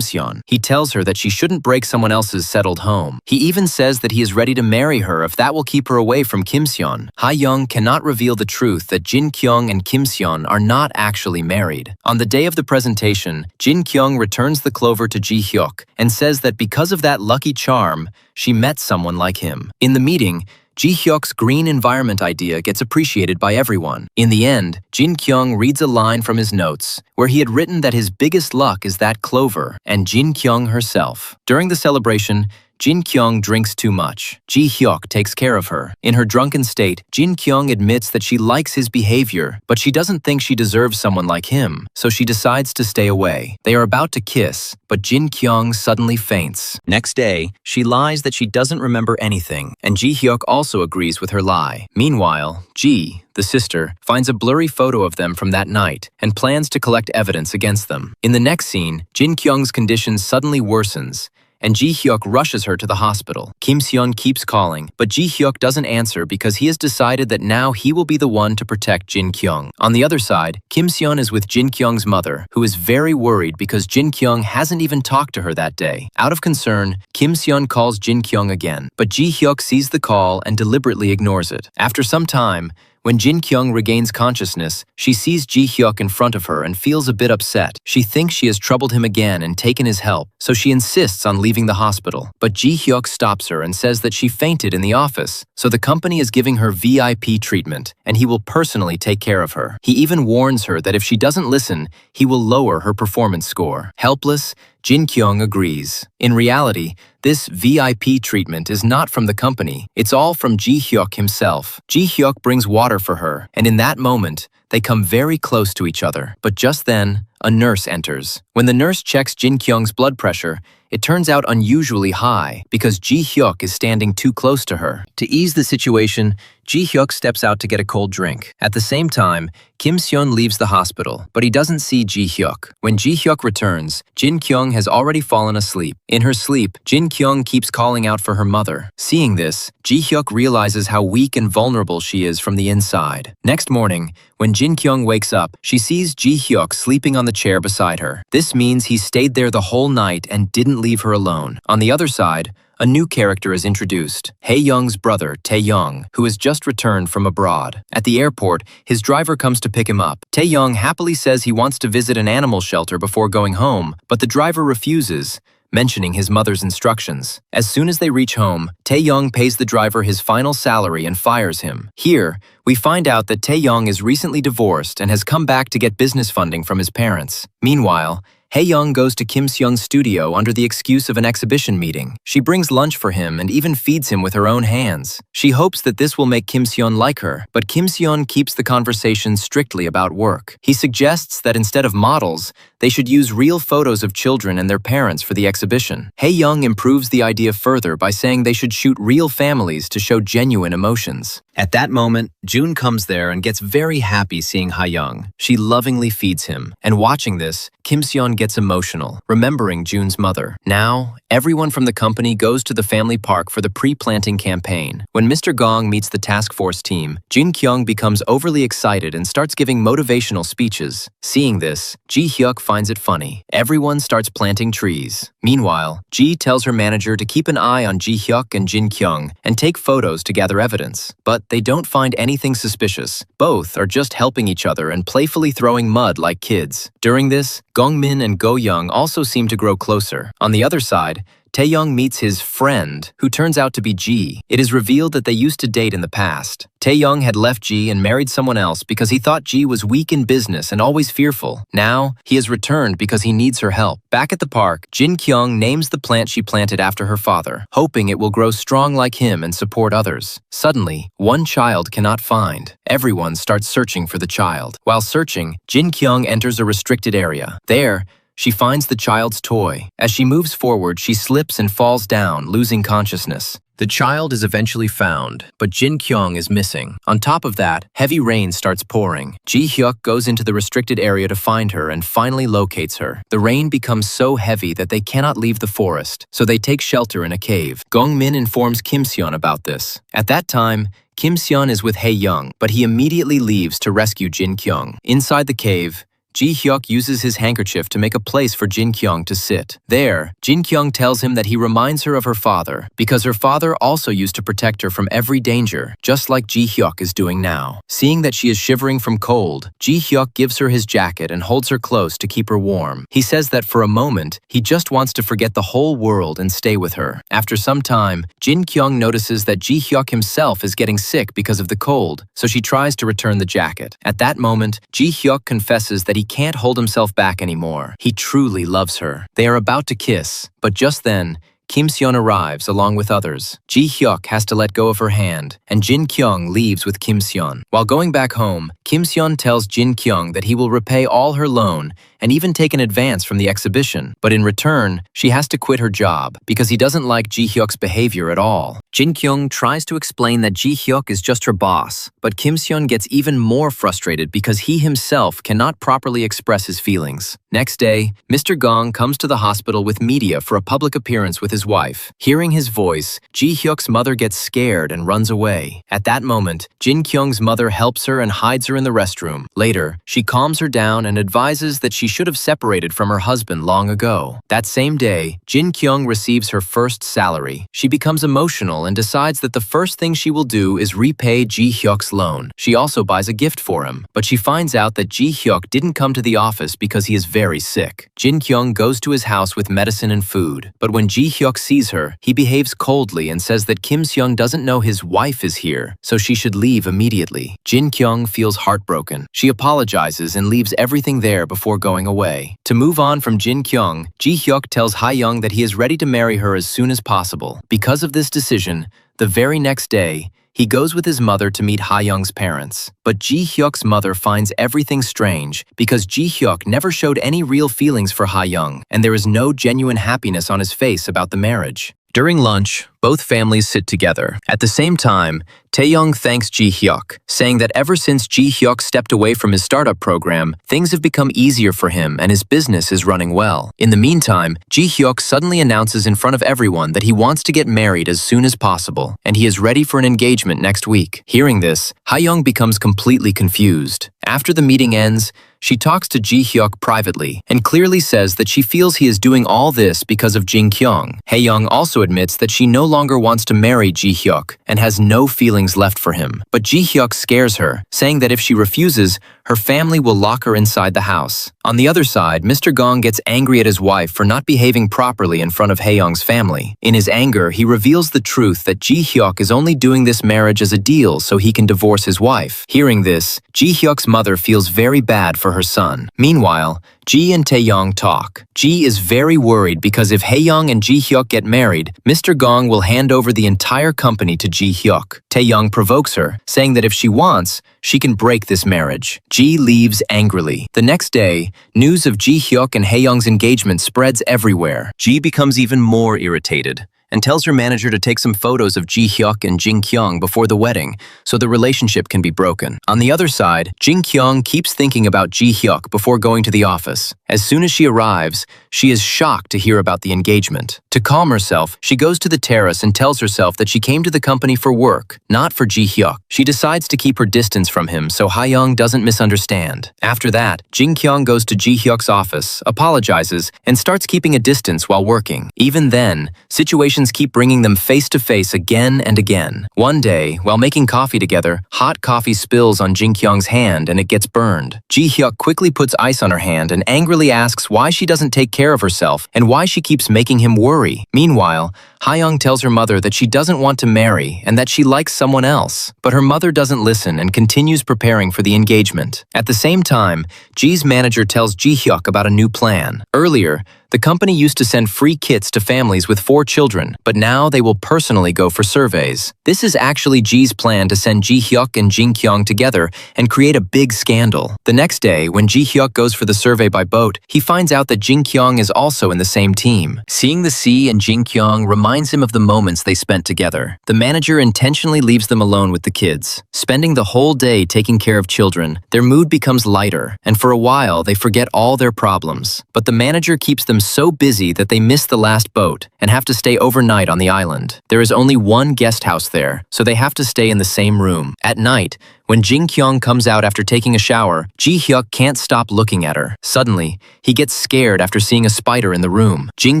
Seon. He tells her that she shouldn't break someone else's settled home. He even says that he is ready to marry her if that will keep her away from Kim Seon. Ha-young cannot reveal the truth that Jin Kyung and Kim Seon are not actually married. On the day of the presentation, Jin Kyung returns the clover to Ji-hyuk and says that because of that lucky charm, she met someone like him. In the meeting, Ji-hyuk's green environment idea gets appreciated by everyone. In the end, Jin Kyung reads a line from his notes where he had written that his biggest luck is that clover and Jin Kyung herself. During the celebration, Jin Kyung drinks too much. Ji-hyuk takes care of her. In her drunken state, Jin Kyung admits that she likes his behavior, but she doesn't think she deserves someone like him, so she decides to stay away. They are about to kiss, but Jin Kyung suddenly faints. Next day, she lies that she doesn't remember anything, and Ji-hyuk also agrees with her lie. Meanwhile, Ji, the sister, finds a blurry photo of them from that night and plans to collect evidence against them. In the next scene, Jin Kyung's condition suddenly worsens, and Ji-hyuk rushes her to the hospital. Kim Seon keeps calling, but Ji-hyuk doesn't answer because he has decided that now he will be the one to protect Jin Kyung. On the other side, Kim Seon is with Jin Kyung's mother, who is very worried because Jin Kyung hasn't even talked to her that day. Out of concern, Kim Seon calls Jin Kyung again, but Ji-hyuk sees the call and deliberately ignores it. After some time, when Jin Kyung regains consciousness, she sees Ji-hyuk in front of her and feels a bit upset. She thinks she has troubled him again and taken his help, so she insists on leaving the hospital. But Ji-hyuk stops her and says that she fainted in the office, so the company is giving her VIP treatment, and he will personally take care of her. He even warns her that if she doesn't listen, he will lower her performance score. Helpless, Jin Kyung agrees. In reality, this VIP treatment is not from the company. It's all from Ji-hyuk himself. Ji-hyuk brings water for her, and in that moment, they come very close to each other. But just then, a nurse enters. When the nurse checks Jin Kyung's blood pressure, it turns out unusually high because Ji-hyuk is standing too close to her. To ease the situation, Ji-hyuk steps out to get a cold drink. At the same time, Kim Seon leaves the hospital, but he doesn't see Ji-hyuk. When Ji-hyuk returns, Jin Kyung has already fallen asleep. In her sleep, Jin Kyung keeps calling out for her mother. Seeing this, Ji-hyuk realizes how weak and vulnerable she is from the inside. Next morning, when Jin Kyung wakes up, she sees Ji-hyuk sleeping on the chair beside her. This means he stayed there the whole night and didn't leave her alone. On the other side, a new character is introduced, Hae-young's brother, Tae-young, who has just returned from abroad. At the airport, his driver comes to pick him up. Tae-young happily says he wants to visit an animal shelter before going home, but the driver refuses, mentioning his mother's instructions. As soon as they reach home, Tae-young pays the driver his final salary and fires him. Here, we find out that Tae-young is recently divorced and has come back to get business funding from his parents. Meanwhile, Hae-young goes to Kim Seon's studio under the excuse of an exhibition meeting. She brings lunch for him and even feeds him with her own hands. She hopes that this will make Kim Seon like her, but Kim Seon keeps the conversation strictly about work. He suggests that instead of models, they should use real photos of children and their parents for the exhibition. Hae-young improves the idea further by saying they should shoot real families to show genuine emotions. At that moment, Jun comes there and gets very happy seeing Ha-young. She lovingly feeds him, and watching this, Kim Seon gets emotional, remembering Jun's mother. Now, everyone from the company goes to the family park for the pre-planting campaign. When Mr. Gong meets the task force team, Jin Kyung becomes overly excited and starts giving motivational speeches. Seeing this, Ji-hyuk finds it funny. Everyone starts planting trees. Meanwhile, Ji tells her manager to keep an eye on Ji-hyuk and Jin Kyung and take photos to gather evidence. But they don't find anything suspicious. Both are just helping each other and playfully throwing mud like kids. During this, Gongmin and Go-young also seem to grow closer. On the other side, side, Taeyoung meets his friend, who turns out to be Ji. It is revealed that they used to date in the past. Taeyoung had left Ji and married someone else because he thought Ji was weak in business and always fearful. Now, he has returned because he needs her help. Back at the park, Jin Kyung names the plant she planted after her father, hoping it will grow strong like him and support others. Suddenly, one child cannot find. Everyone starts searching for the child. While searching, Jin Kyung enters a restricted area. There, she finds the child's toy. As she moves forward, she slips and falls down, losing consciousness. The child is eventually found, but Jin Kyung is missing. On top of that, heavy rain starts pouring. Ji Hyuk goes into the restricted area to find her and finally locates her. The rain becomes so heavy that they cannot leave the forest, so they take shelter in a cave. Gong Min informs Kim Seon about this. At that time, Kim Seon is with Hae Young, but he immediately leaves to rescue Jin Kyung. Inside the cave, Ji Hyuk uses his handkerchief to make a place for Jin Kyung to sit. There, Jin Kyung tells him that he reminds her of her father because her father also used to protect her from every danger, just like Ji Hyuk is doing now. Seeing that she is shivering from cold, Ji Hyuk gives her his jacket and holds her close to keep her warm. He says that for a moment, he just wants to forget the whole world and stay with her. After some time, Jin Kyung notices that Ji Hyuk himself is getting sick because of the cold, so she tries to return the jacket. At that moment, Ji Hyuk confesses that he can't hold himself back anymore. He truly loves her. They are about to kiss, but just then, Kim Seon arrives along with others. Ji Hyuk has to let go of her hand, and Jin Kyung leaves with Kim Seon. While going back home, Kim Seon tells Jin Kyung that he will repay all her loan and even take an advance from the exhibition. But in return, she has to quit her job because he doesn't like Ji Hyuk's behavior at all. Jin Kyung tries to explain that Ji Hyuk is just her boss, but Kim Seon gets even more frustrated because he himself cannot properly express his feelings. Next day, Mr. Gong comes to the hospital with media for a public appearance with his wife. Hearing his voice, Ji Hyuk's mother gets scared and runs away. At that moment, Jin Kyung's mother helps her and hides her in the restroom. Later, she calms her down and advises that she should have separated from her husband long ago. That same day, Jin Kyung receives her first salary. She becomes emotional and decides that the first thing she will do is repay Ji Hyuk's loan. She also buys a gift for him, but she finds out that Ji Hyuk didn't come to the office because he is very sick. Jin Kyung goes to his house with medicine and food, but when Ji Hyuk sees her, he behaves coldly and says that Kim Seon doesn't know his wife is here, so she should leave immediately. Jin Kyung feels heartbroken. She apologizes and leaves everything there before going away. To move on from Jin Kyung, Ji Hyuk tells Hae Young that he is ready to marry her as soon as possible. Because of this decision, the very next day, he goes with his mother to meet Hae Young's parents. But Ji Hyuk's mother finds everything strange because Ji Hyuk never showed any real feelings for Hae Young, and there is no genuine happiness on his face about the marriage. During lunch, both families sit together. At the same time, Taeyoung thanks Ji Hyuk, saying that ever since Ji Hyuk stepped away from his startup program, things have become easier for him and his business is running well. In the meantime, Ji Hyuk suddenly announces in front of everyone that he wants to get married as soon as possible, and he is ready for an engagement next week. Hearing this, Hae Young becomes completely confused. After the meeting ends, she talks to Ji Hyuk privately and clearly says that she feels he is doing all this because of Jin Kyung. Hae Young also admits that she no longer wants to marry Ji Hyuk and has no feelings left for him. But Ji Hyuk scares her, saying that if she refuses, her family will lock her inside the house. On the other side, Mr. Gong gets angry at his wife for not behaving properly in front of Hae Young's family. In his anger, he reveals the truth that Ji Hyuk is only doing this marriage as a deal so he can divorce his wife. Hearing this, Ji Hyuk's mother feels very bad for her son. Meanwhile, Ji and Taeyoung talk. Ji is very worried because if Hae Young and Ji Hyuk get married, Mr. Gong will hand over the entire company to Ji Hyuk. Taeyoung provokes her, saying that if she wants, she can break this marriage. Ji leaves angrily. The next day, news of Ji Hyuk and Hae Young's engagement spreads everywhere. Ji becomes even more irritated and tells her manager to take some photos of Ji Hyuk and Jin Kyung before the wedding so the relationship can be broken. On the other side, Jin Kyung keeps thinking about Ji Hyuk before going to the office. As soon as she arrives, she is shocked to hear about the engagement. To calm herself, she goes to the terrace and tells herself that she came to the company for work, not for Ji Hyuk. She decides to keep her distance from him so Hae Young doesn't misunderstand. After that, Jin Kyung goes to Ji Hyuk's office, apologizes, and starts keeping a distance while working. Even then, situations situations keep bringing them face to face again and again. One day, while making coffee together, hot coffee spills on Jin Kyung's hand and it gets burned. Ji Hyuk quickly puts ice on her hand and angrily asks why she doesn't take care of herself and why she keeps making him worry. Meanwhile, Ha-young tells her mother that she doesn't want to marry and that she likes someone else. But her mother doesn't listen and continues preparing for the engagement. At the same time, Ji's manager tells Ji Hyuk about a new plan. Earlier, the company used to send free kits to families with 4 children, but now they will personally go for surveys. This is actually Ji's plan to send Ji Hyuk and Jin Kyung together and create a big scandal. The next day, when Ji Hyuk goes for the survey by boat, he finds out that Jin Kyung is also in the same team. Seeing the sea and Jin Kyung reminds him of the moments they spent together. The manager intentionally leaves them alone with the kids. Spending the whole day taking care of children, their mood becomes lighter, and for a while they forget all their problems. But the manager keeps them so busy that they miss the last boat and have to stay overnight on the island. There is only one guest house there, so they have to stay in the same room. At night, when Jin Kyung comes out after taking a shower, Ji Hyuk can't stop looking at her. Suddenly, he gets scared after seeing a spider in the room. Jin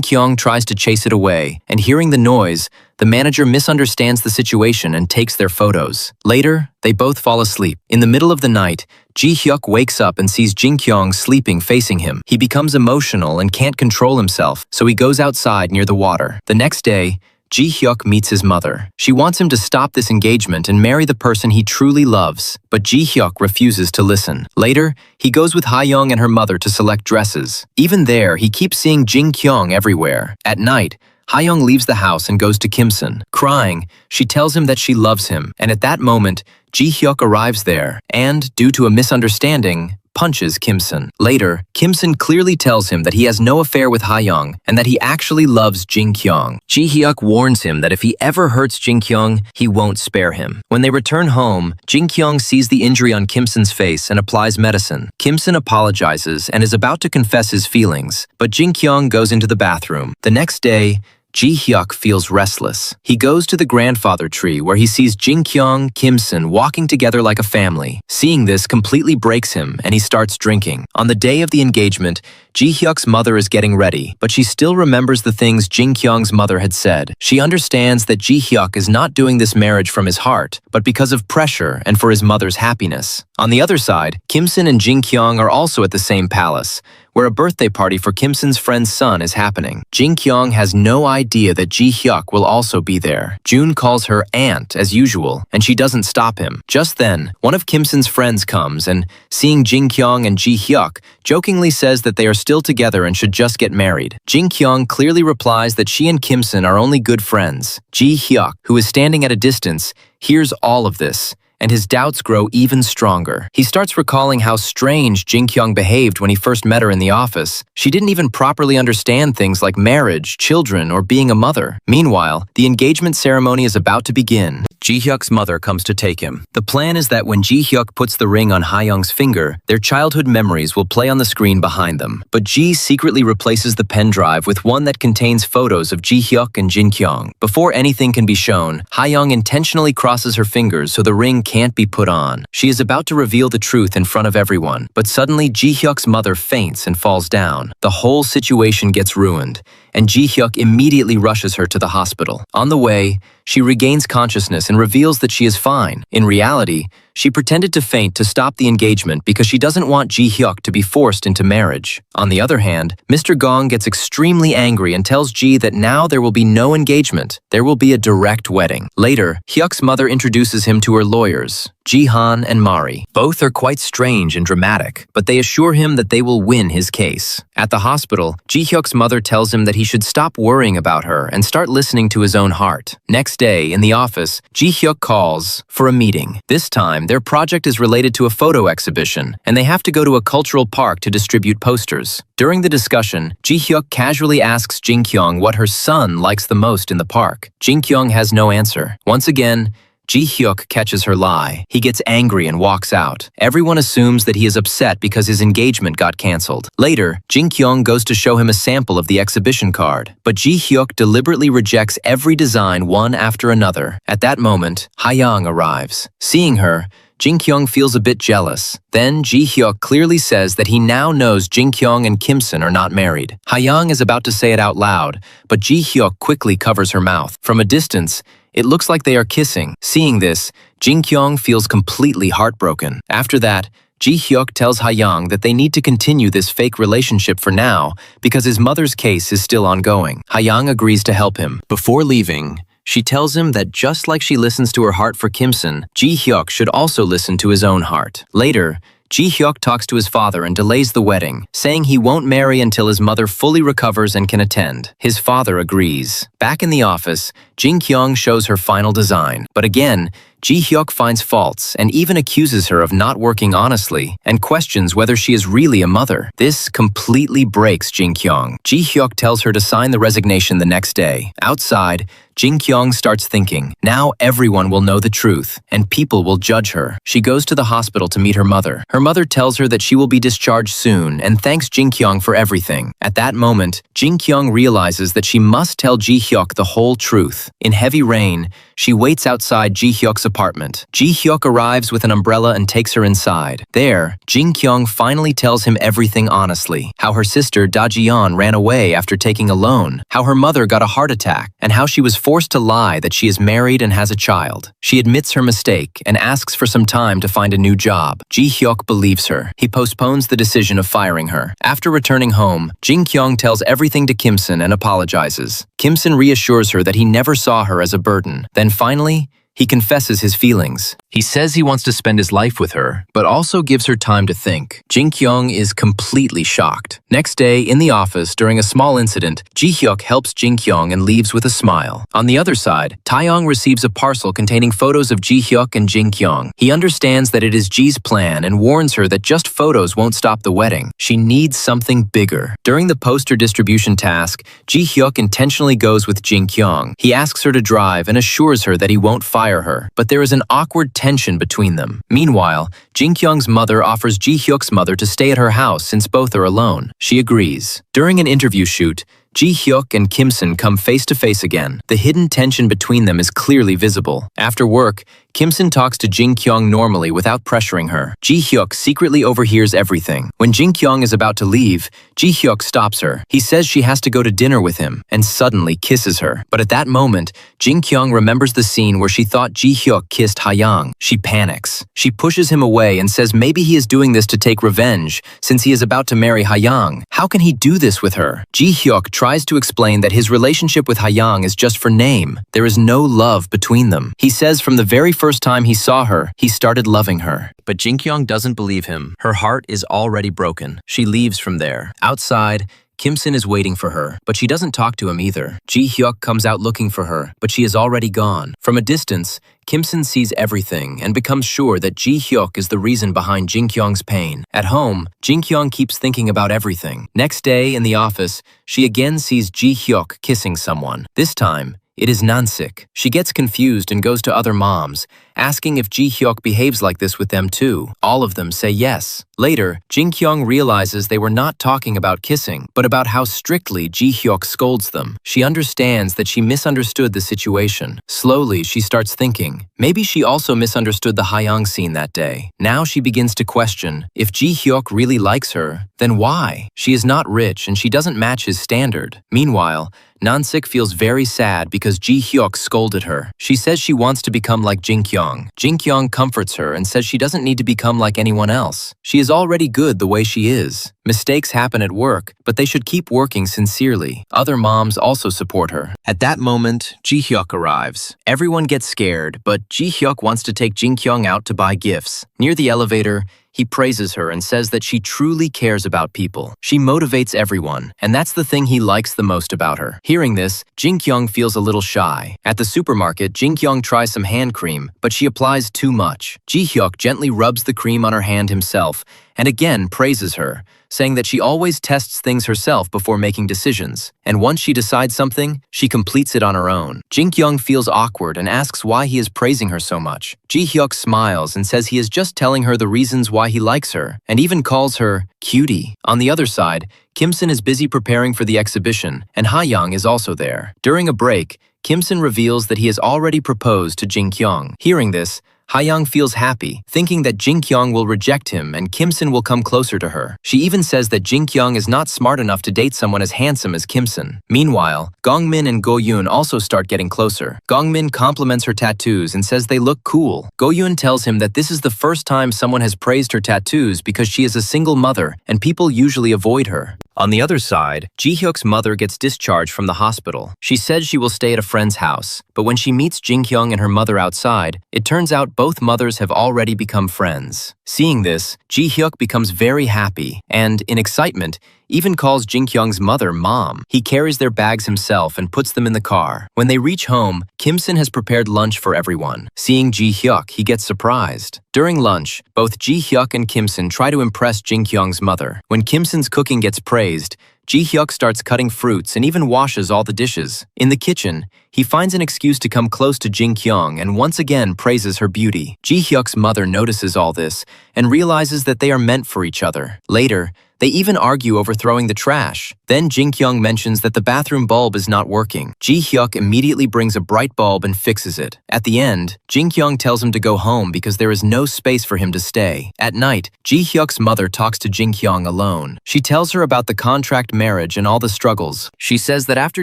Kyung tries to chase it away, and hearing the noise, the manager misunderstands the situation and takes their photos. Later, they both fall asleep. In the middle of the night, Ji Hyuk wakes up and sees Jin Kyung sleeping facing him. He becomes emotional and can't control himself, so he goes outside near the water. The next day, Ji Hyuk meets his mother. She wants him to stop this engagement and marry the person he truly loves, but Ji Hyuk refuses to listen. Later, he goes with Ha-young and her mother to select dresses. Even there, he keeps seeing Jin Kyung everywhere. At night, Ha-young leaves the house and goes to Kimson. Crying, she tells him that she loves him, and at that moment, Ji Hyuk arrives there and, due to a misunderstanding, punches Kimson. Later, Kimson clearly tells him that he has no affair with Ha-young and that he actually loves Jin Kyung. Ji Hyuk warns him that if he ever hurts Jin Kyung, he won't spare him. When they return home, Jin Kyung sees the injury on Kimson's face and applies medicine. Kimson apologizes and is about to confess his feelings, but Jin Kyung goes into the bathroom. The next day, Ji Hyuk feels restless. He goes to the grandfather tree where he sees Jin Kyung, Kimson walking together like a family. Seeing this completely breaks him and he starts drinking. On the day of the engagement, Ji Hyuk's mother is getting ready, but she still remembers the things Jin Kyung's mother had said. She understands that Ji Hyuk is not doing this marriage from his heart, but because of pressure and for his mother's happiness. On the other side, Kimson and Jin Kyung are also at the same palace, where a birthday party for Kimson's friend's son is happening. Jin Kyung has no idea that Ji Hyuk will also be there. June calls her aunt as usual, and she doesn't stop him. Just then, one of Kimson's friends comes and, seeing Jin Kyung and Ji Hyuk, jokingly says that they are still together and should just get married. Jin Kyung clearly replies that she and Kimson are only good friends. Ji Hyuk, who is standing at a distance, hears all of this, and his doubts grow even stronger. He starts recalling how strange Jin Kyung behaved when he first met her in the office. She didn't even properly understand things like marriage, children, or being a mother. Meanwhile, the engagement ceremony is about to begin. Ji Hyuk's mother comes to take him. The plan is that when Ji Hyuk puts the ring on Ha-young's finger, their childhood memories will play on the screen behind them. But Ji secretly replaces the pen drive with one that contains photos of Ji Hyuk and Jin Kyung. Before anything can be shown, Ha-young intentionally crosses her fingers so the ring can't be put on. She is about to reveal the truth in front of everyone, but suddenly Ji Hyuk's mother faints and falls down. The whole situation gets ruined, and Ji Hyuk immediately rushes her to the hospital. On the way, she regains consciousness and reveals that she is fine. In reality, she pretended to faint to stop the engagement because she doesn't want Ji Hyuk to be forced into marriage. On the other hand, Mr. Gong gets extremely angry and tells Ji that now there will be no engagement. There will be a direct wedding. Later, Hyuk's mother introduces him to her lawyers, Ji-han and Mari. Both are quite strange and dramatic, but they assure him that they will win his case. At the hospital, Ji Hyuk's mother tells him that he should stop worrying about her and start listening to his own heart. Next day, in the office, Ji Hyuk calls for a meeting. This time, their project is related to a photo exhibition, and they have to go to a cultural park to distribute posters. During the discussion, Ji Hyuk casually asks Jin Kyung what her son likes the most in the park. Jin Kyung has no answer. Once again, Ji Hyuk catches her lie. He gets angry and walks out. Everyone assumes that he is upset because his engagement got cancelled. Later, Jin Kyung goes to show him a sample of the exhibition card, but Ji Hyuk deliberately rejects every design one after another. At that moment, Ha-young arrives. Seeing her, Jin Kyung feels a bit jealous. Then Ji Hyuk clearly says that he now knows Jin Kyung and Kim Sun are not married. Ha-young is about to say it out loud, but Ji Hyuk quickly covers her mouth. From a distance, it looks like they are kissing. Seeing this, Jin Kyung feels completely heartbroken. After that, Ji Hyuk tells Ha-young that they need to continue this fake relationship for now because his mother's case is still ongoing. Ha-young agrees to help him. Before leaving, she tells him that just like she listens to her heart for Kim Sun, Ji Hyuk should also listen to his own heart. Later, Ji Hyuk talks to his father and delays the wedding, saying he won't marry until his mother fully recovers and can attend. His father agrees. Back in the office, Jin Kyung shows her final design, but again, Ji Hyuk finds faults and even accuses her of not working honestly and questions whether she is really a mother. This completely breaks Jin Kyung. Ji Hyuk tells her to sign the resignation the next day. Outside, Jin Kyung starts thinking, now everyone will know the truth and people will judge her. She goes to the hospital to meet her mother. Her mother tells her that she will be discharged soon and thanks Jin Kyung for everything. At that moment, Jin Kyung realizes that she must tell Ji Hyuk the whole truth. In heavy rain, she waits outside Ji Hyuk's apartment. Ji Hyuk arrives with an umbrella and takes her inside. There, Jin Kyung finally tells him everything honestly. How her sister Da Ji-yeon ran away after taking a loan, how her mother got a heart attack, and how she was forced to lie that she is married and has a child. She admits her mistake and asks for some time to find a new job. Ji Hyuk believes her. He postpones the decision of firing her. After returning home, Jin Kyung tells everything to Kim Sun and apologizes. Kim Sun reassures her that he never saw her as a burden. Then finally, he confesses his feelings. He says he wants to spend his life with her, but also gives her time to think. Jin Kyung is completely shocked. Next day, in the office, during a small incident, Ji Hyuk helps Jin Kyung and leaves with a smile. On the other side, Taeyong receives a parcel containing photos of Ji Hyuk and Jin Kyung. He understands that it is Ji's plan and warns her that just photos won't stop the wedding. She needs something bigger. During the poster distribution task, Ji Hyuk intentionally goes with Jin Kyung. He asks her to drive and assures her that he won't fire her, but there is an awkward tension between them. Meanwhile, Jin Kyung's mother offers Ji Hyuk's mother to stay at her house since both are alone. She agrees. During an interview shoot, Ji Hyuk and Kim Sun come face to face again. The hidden tension between them is clearly visible. After work, Kim Sun talks to Jin Kyung normally without pressuring her. Ji Hyuk secretly overhears everything. When Jin Kyung is about to leave, Ji Hyuk stops her. He says she has to go to dinner with him and suddenly kisses her. But at that moment, Jin Kyung remembers the scene where she thought Ji Hyuk kissed Ha-young. She panics. She pushes him away and says maybe he is doing this to take revenge since he is about to marry Ha-young. How can he do this with her? Ji Hyuk tries to explain that his relationship with Ha-young is just for name. There is no love between them. He says from the very first time he saw her, he started loving her. But Jin Kyung doesn't believe him. Her heart is already broken. She leaves from there. Outside, Kim Sun is waiting for her, but she doesn't talk to him either. Ji Hyuk comes out looking for her, but she is already gone. From a distance, Kim Sun sees everything and becomes sure that Ji Hyuk is the reason behind Jin Kyung's pain. At home, Jin Kyung keeps thinking about everything. Next day, in the office, she again sees Ji Hyuk kissing someone. This time, it is Nansik. She gets confused and goes to other moms, asking if Ji Hyuk behaves like this with them too. All of them say yes. Later, Jin Kyung realizes they were not talking about kissing, but about how strictly Ji Hyuk scolds them. She understands that she misunderstood the situation. Slowly, she starts thinking, maybe she also misunderstood the Ha-young scene that day. Now she begins to question, if Ji Hyuk really likes her, then why? She is not rich and she doesn't match his standard. Meanwhile, Nansik feels very sad because Ji Hyuk scolded her. She says she wants to become like Jin Kyung. Jin Kyung comforts her and says she doesn't need to become like anyone else. She is already good the way she is. Mistakes happen at work, but they should keep working sincerely. Other moms also support her. At that moment, Ji Hyuk arrives. Everyone gets scared, but Ji Hyuk wants to take Jin Kyung out to buy gifts. Near the elevator, he praises her and says that she truly cares about people. She motivates everyone, and that's the thing he likes the most about her. Hearing this, Jin Kyung feels a little shy. At the supermarket, Jin Kyung tries some hand cream, but she applies too much. Ji Hyuk gently rubs the cream on her hand himself, and again praises her, saying that she always tests things herself before making decisions, and once she decides something, she completes it on her own. Jin Kyung feels awkward and asks why he is praising her so much. Ji Hyuk smiles and says he is just telling her the reasons why he likes her, and even calls her cutie. On the other side, Kim Sun is busy preparing for the exhibition, and Ha-young is also there. During a break, Kim Sun reveals that he has already proposed to Jin Kyung. Hearing this, Ha-young feels happy, thinking that Jin-kyung will reject him and Kim-sun will come closer to her. She even says that Jin-kyung is not smart enough to date someone as handsome as Kim-sun. Meanwhile, Gong-min and Go-yoon also start getting closer. Gong-min compliments her tattoos and says they look cool. Go-yoon tells him that this is the first time someone has praised her tattoos because she is a single mother and people usually avoid her. On the other side, Ji-hyuk's mother gets discharged from the hospital. She says she will stay at a friend's house, but when she meets Jin-kyung and her mother outside, it turns out both mothers have already become friends. Seeing this, Ji-hyuk becomes very happy and, in excitement, even calls Jin-kyung's mother Mom. He carries their bags himself and puts them in the car. When they reach home, Kim-sun has prepared lunch for everyone. Seeing Ji-hyuk, he gets surprised. During lunch, both Ji-hyuk and Kim-sun try to impress Jin-kyung's mother. When Kim-sun's cooking gets praised, Ji-hyuk starts cutting fruits and even washes all the dishes. In the kitchen, he finds an excuse to come close to Jin-kyung and once again praises her beauty. Ji-hyuk's mother notices all this and realizes that they are meant for each other. Later, they even argue over throwing the trash. Then Jin-kyung mentions that the bathroom bulb is not working. Ji-hyuk immediately brings a bright bulb and fixes it. At the end, Jin-kyung tells him to go home because there is no space for him to stay. At night, Ji-hyuk's mother talks to Jin-kyung alone. She tells her about the contract marriage and all the struggles. She says that after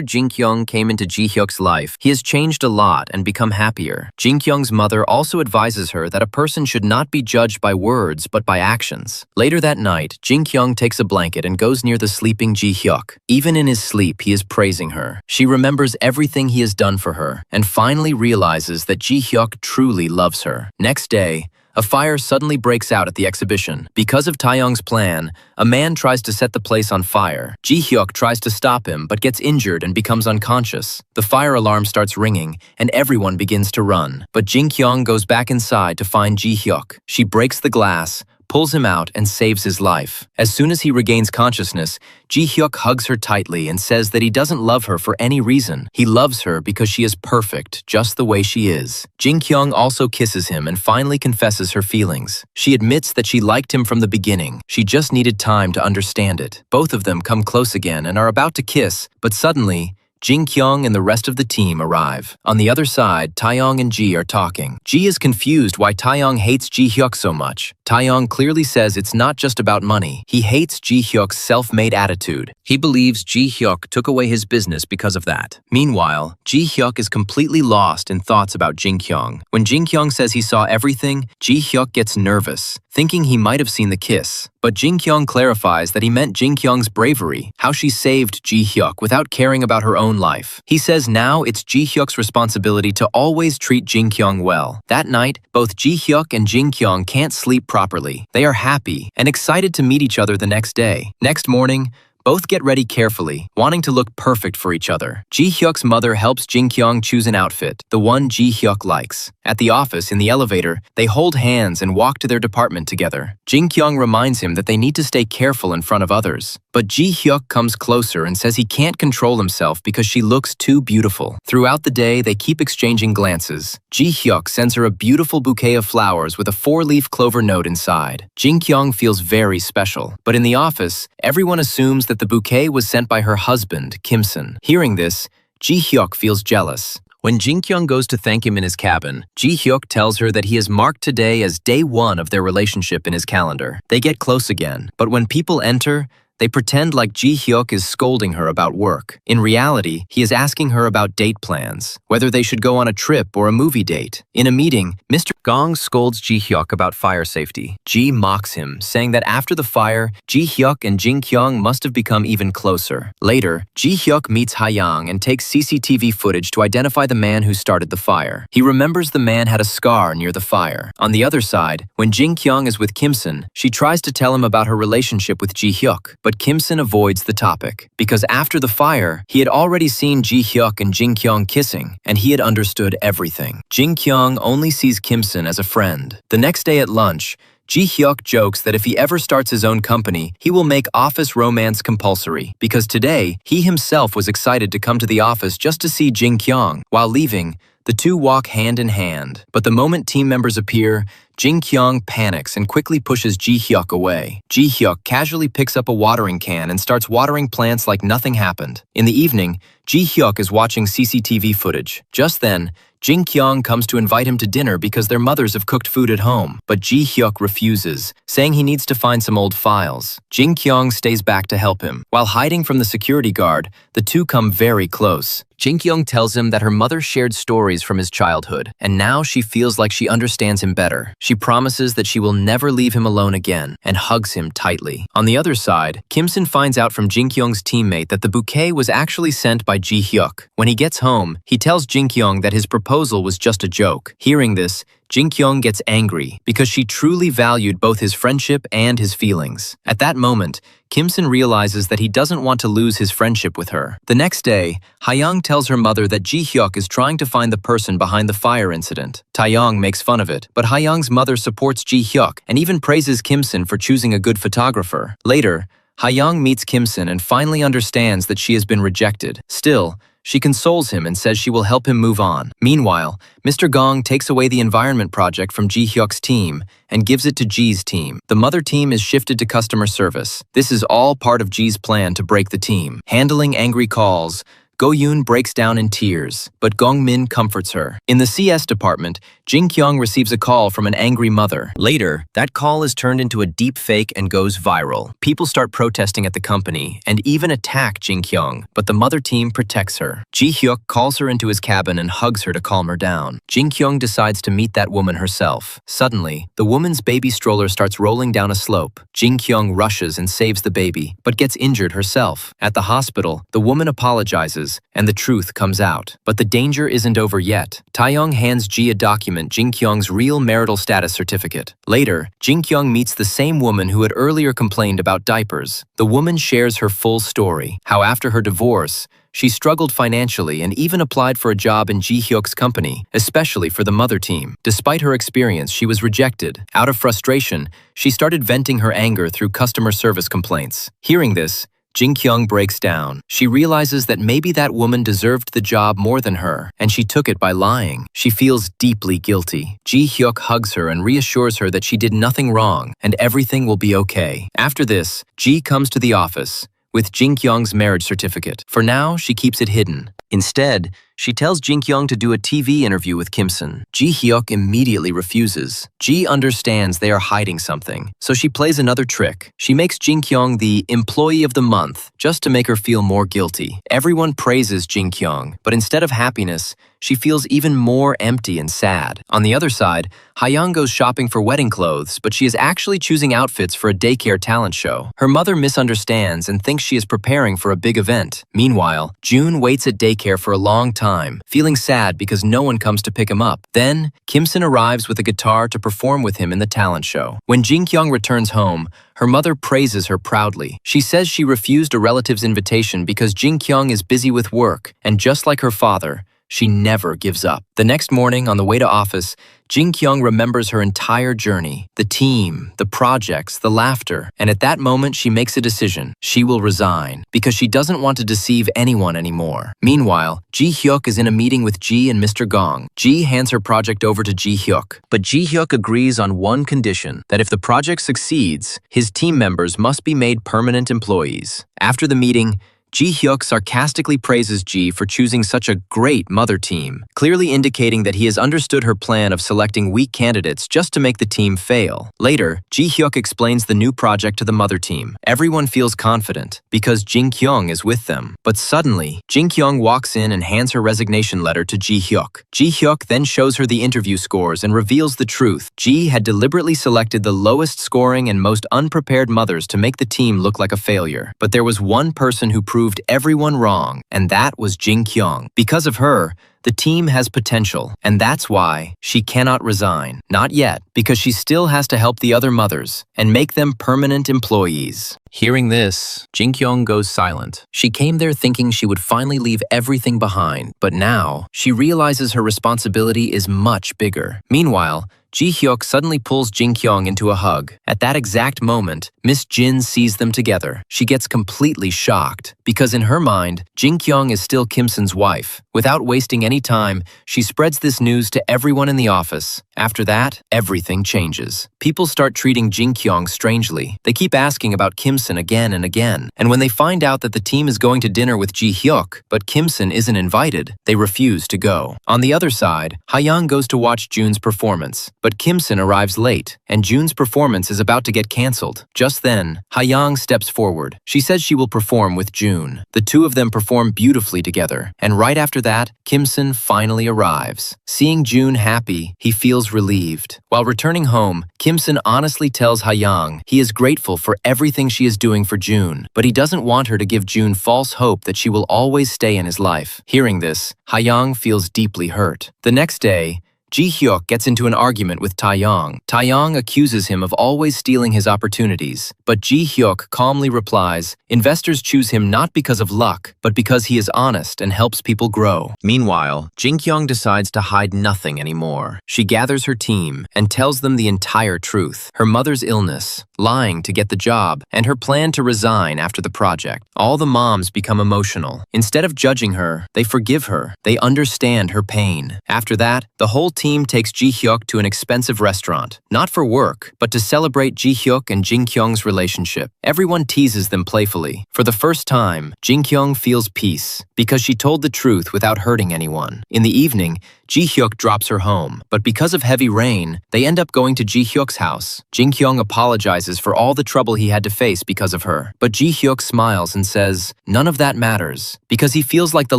Jin-kyung came into Ji-hyuk's life, he has changed a lot and become happier. Jin-kyung's mother also advises her that a person should not be judged by words but by actions. Later that night, Jin-kyung takes a blanket and goes near the sleeping Ji-hyuk. Even in his sleep, he is praising her. She remembers everything he has done for her and finally realizes that Ji-hyuk truly loves her. Next day, a fire suddenly breaks out at the exhibition. Because of Taeyong's plan, a man tries to set the place on fire. Ji-hyuk tries to stop him but gets injured and becomes unconscious. The fire alarm starts ringing and everyone begins to run. But Jin-kyung goes back inside to find Ji-hyuk. She breaks the glass, pulls him out and saves his life. As soon as he regains consciousness, Ji-hyuk hugs her tightly and says that he doesn't love her for any reason. He loves her because she is perfect, just the way she is. Jin-kyung also kisses him and finally confesses her feelings. She admits that she liked him from the beginning. She just needed time to understand it. Both of them come close again and are about to kiss, but suddenly, Jin-kyung and the rest of the team arrive. On the other side, Taeyong and Ji are talking. Ji is confused why Taeyong hates Ji-hyuk so much. Taeyong clearly says it's not just about money. He hates Ji-hyuk's self-made attitude. He believes Ji-hyuk took away his business because of that. Meanwhile, Ji-hyuk is completely lost in thoughts about Jin-kyung. When Jin-kyung says he saw everything, Ji-hyuk gets nervous, thinking he might have seen the kiss. But Jin-kyung clarifies that he meant Jin-kyung's bravery, how she saved Ji-hyuk without caring about her own life. He says now it's Ji-hyuk's responsibility to always treat Jin-kyung well. That night, both Ji-hyuk and Jin-kyung can't sleep properly. They are happy and excited to meet each other the next day. Next morning, both get ready carefully, wanting to look perfect for each other. Ji-hyuk's mother helps Jin-kyung choose an outfit, the one Ji-hyuk likes. At the office, in the elevator, they hold hands and walk to their department together. Jin-kyung reminds him that they need to stay careful in front of others. But Ji-hyuk comes closer and says he can't control himself because she looks too beautiful. Throughout the day, they keep exchanging glances. Ji-hyuk sends her a beautiful bouquet of flowers with a 4-leaf clover note inside. Jin-kyung feels very special. But in the office, everyone assumes that the bouquet was sent by her husband, Kim-sun. Hearing this, Ji-hyuk feels jealous. When Jin-kyung goes to thank him in his cabin, Ji-hyuk tells her that he has marked today as day 1 of their relationship in his calendar. They get close again, but when people enter, they pretend like Ji-hyuk is scolding her about work. In reality, he is asking her about date plans, whether they should go on a trip or a movie date. In a meeting, Mr. Gong scolds Ji-hyuk about fire safety. Ji mocks him, saying that after the fire, Ji-hyuk and Jin-kyung must have become even closer. Later, Ji-hyuk meets Ha-young and takes CCTV footage to identify the man who started the fire. He remembers the man had a scar near the fire. On the other side, when Jin-kyung is with Kim-sun, she tries to tell him about her relationship with Ji-hyuk. But Kim-sun avoids the topic, because after the fire, he had already seen Ji-hyuk and Jin-kyung kissing, and he had understood everything. Jin-kyung only sees Kim-sun as a friend. The next day at lunch, Ji-hyuk jokes that if he ever starts his own company, he will make office romance compulsory, because today, he himself was excited to come to the office just to see Jin-kyung. While leaving, the two walk hand in hand. But the moment team members appear, Jin-kyung panics and quickly pushes Ji-hyuk away. Ji-hyuk casually picks up a watering can and starts watering plants like nothing happened. In the evening, Ji-hyuk is watching CCTV footage. Just then, Jin Kyung comes to invite him to dinner because their mothers have cooked food at home, but Ji Hyuk refuses, saying he needs to find some old files. Jin Kyung stays back to help him. While hiding from the security guard, the two come very close. Jin Kyung tells him that her mother shared stories from his childhood, and now she feels like she understands him better. She promises that she will never leave him alone again, and hugs him tightly. On the other side, Kim-sun finds out from Jin Kyung's teammate that the bouquet was actually sent by Ji Hyuk. When he gets home, he tells Jin Kyung that his proposal was just a joke. Hearing this, Jin Kyung gets angry because she truly valued both his friendship and his feelings. At that moment, Kim-sun realizes that he doesn't want to lose his friendship with her. The next day, Hayoung tells her mother that Ji Hyuk is trying to find the person behind the fire incident. Taeyong makes fun of it, but Hayoung's mother supports Ji Hyuk and even praises Kim-sun for choosing a good photographer. Later, Hayoung meets Kim-sun and finally understands that she has been rejected. Still, she consoles him and says she will help him move on. Meanwhile, Mr. Gong takes away the environment project from Ji Hyuk's team and gives it to Ji's team. The mother team is shifted to customer service. This is all part of Ji's plan to break the team. Handling angry calls, Go-yoon breaks down in tears, but Gong-min comforts her. In the CS department, Jin Kyung receives a call from an angry mother. Later, that call is turned into a deep fake and goes viral. People start protesting at the company and even attack Jin Kyung, but the mother team protects her. Ji Hyuk calls her into his cabin and hugs her to calm her down. Jin Kyung decides to meet that woman herself. Suddenly, the woman's baby stroller starts rolling down a slope. Jin Kyung rushes and saves the baby, but gets injured herself. At the hospital, the woman apologizes, and the truth comes out. But the danger isn't over yet. Taeyong hands Ji a document, Jin Kyung's real marital status certificate. Later, Jin Kyung meets the same woman who had earlier complained about diapers. The woman shares her full story, how after her divorce, she struggled financially and even applied for a job in Ji Hyuk's company, especially for the mother team. Despite her experience, she was rejected. Out of frustration, she started venting her anger through customer service complaints. Hearing this, Jin Kyung breaks down. She realizes that maybe that woman deserved the job more than her, and she took it by lying. She feels deeply guilty. Ji Hyuk hugs her and reassures her that she did nothing wrong and everything will be okay. After this, Ji comes to the office with Jin Kyung's marriage certificate. For now, she keeps it hidden. Instead, she tells Jin Kyung to do a TV interview with Kim-sun. Ji Hyuk immediately refuses. Ji understands they are hiding something, so she plays another trick. She makes Jin Kyung the employee of the month, just to make her feel more guilty. Everyone praises Jin Kyung, but instead of happiness, she feels even more empty and sad. On the other side, Hayoung goes shopping for wedding clothes, but she is actually choosing outfits for a daycare talent show. Her mother misunderstands and thinks she is preparing for a big event. Meanwhile, June waits at daycare for a long time, feeling sad because no one comes to pick him up. Then, Kim-sun arrives with a guitar to perform with him in the talent show. When Jin Kyung returns home, her mother praises her proudly. She says she refused a relative's invitation because Jin Kyung is busy with work, and just like her father, she never gives up. The next morning, on the way to office, Jin Kyung remembers her entire journey, the team, the projects, the laughter, and at that moment she makes a decision. She will resign because she doesn't want to deceive anyone anymore. Meanwhile, Ji Hyuk is in a meeting with Ji and Mr. Gong. Ji hands her project over to Ji Hyuk, but Ji Hyuk agrees on one condition, that if the project succeeds, his team members must be made permanent employees. After the meeting, Ji Hyuk sarcastically praises Ji for choosing such a great mother team, clearly indicating that he has understood her plan of selecting weak candidates just to make the team fail. Later, Ji Hyuk explains the new project to the mother team. Everyone feels confident because Jin Kyung is with them. But suddenly, Jin Kyung walks in and hands her resignation letter to Ji Hyuk. Ji Hyuk then shows her the interview scores and reveals the truth. Ji had deliberately selected the lowest scoring and most unprepared mothers to make the team look like a failure. But there was one person who proved everyone wrong, and that was Jin Kyung. Because of her, the team has potential, and that's why she cannot resign. Not yet, because she still has to help the other mothers and make them permanent employees. Hearing this, Jin Kyung goes silent. She came there thinking she would finally leave everything behind, but now she realizes her responsibility is much bigger. Meanwhile, Ji-hyuk suddenly pulls Jin-kyung into a hug. At that exact moment, Miss Jin sees them together. She gets completely shocked, because in her mind, Jin-kyung is still Kim-sun's wife. Without wasting any time, she spreads this news to everyone in the office. After that, everything changes. People start treating Jin-kyung strangely. They keep asking about Kim-sun again and again. And when they find out that the team is going to dinner with Ji-hyuk, but Kim-sun isn't invited, they refuse to go. On the other side, Ha-young goes to watch Jun's performance, but Kim-sun arrives late, and Jun's performance is about to get cancelled. Just then, Ha-young steps forward. She says she will perform with Jun. The two of them perform beautifully together, and right after that, Kim-sun finally arrives. Seeing Jun happy, he feels relieved. While returning home, Kim-sun honestly tells Ha-young he is grateful for everything she is doing for Jun, but he doesn't want her to give Jun false hope that she will always stay in his life. Hearing this, Ha-young feels deeply hurt. The next day, Ji-hyuk gets into an argument with Taeyong. Taeyong accuses him of always stealing his opportunities, but Ji-hyuk calmly replies, investors choose him not because of luck, but because he is honest and helps people grow. Meanwhile, Jin-kyung decides to hide nothing anymore. She gathers her team and tells them the entire truth. Her mother's illness, lying to get the job, and her plan to resign after the project. All the moms become emotional. Instead of judging her, they forgive her. They understand her pain. After that, the whole team takes Ji-hyuk to an expensive restaurant, not for work, but to celebrate Ji-hyuk and Jin-kyung's relationship. Everyone teases them playfully. For the first time, Jin-kyung feels peace, because she told the truth without hurting anyone. In the evening, Ji-hyuk drops her home, but because of heavy rain, they end up going to Ji-hyuk's house. Jin-kyung apologizes for all the trouble he had to face because of her, but Ji-hyuk smiles and says, none of that matters, because he feels like the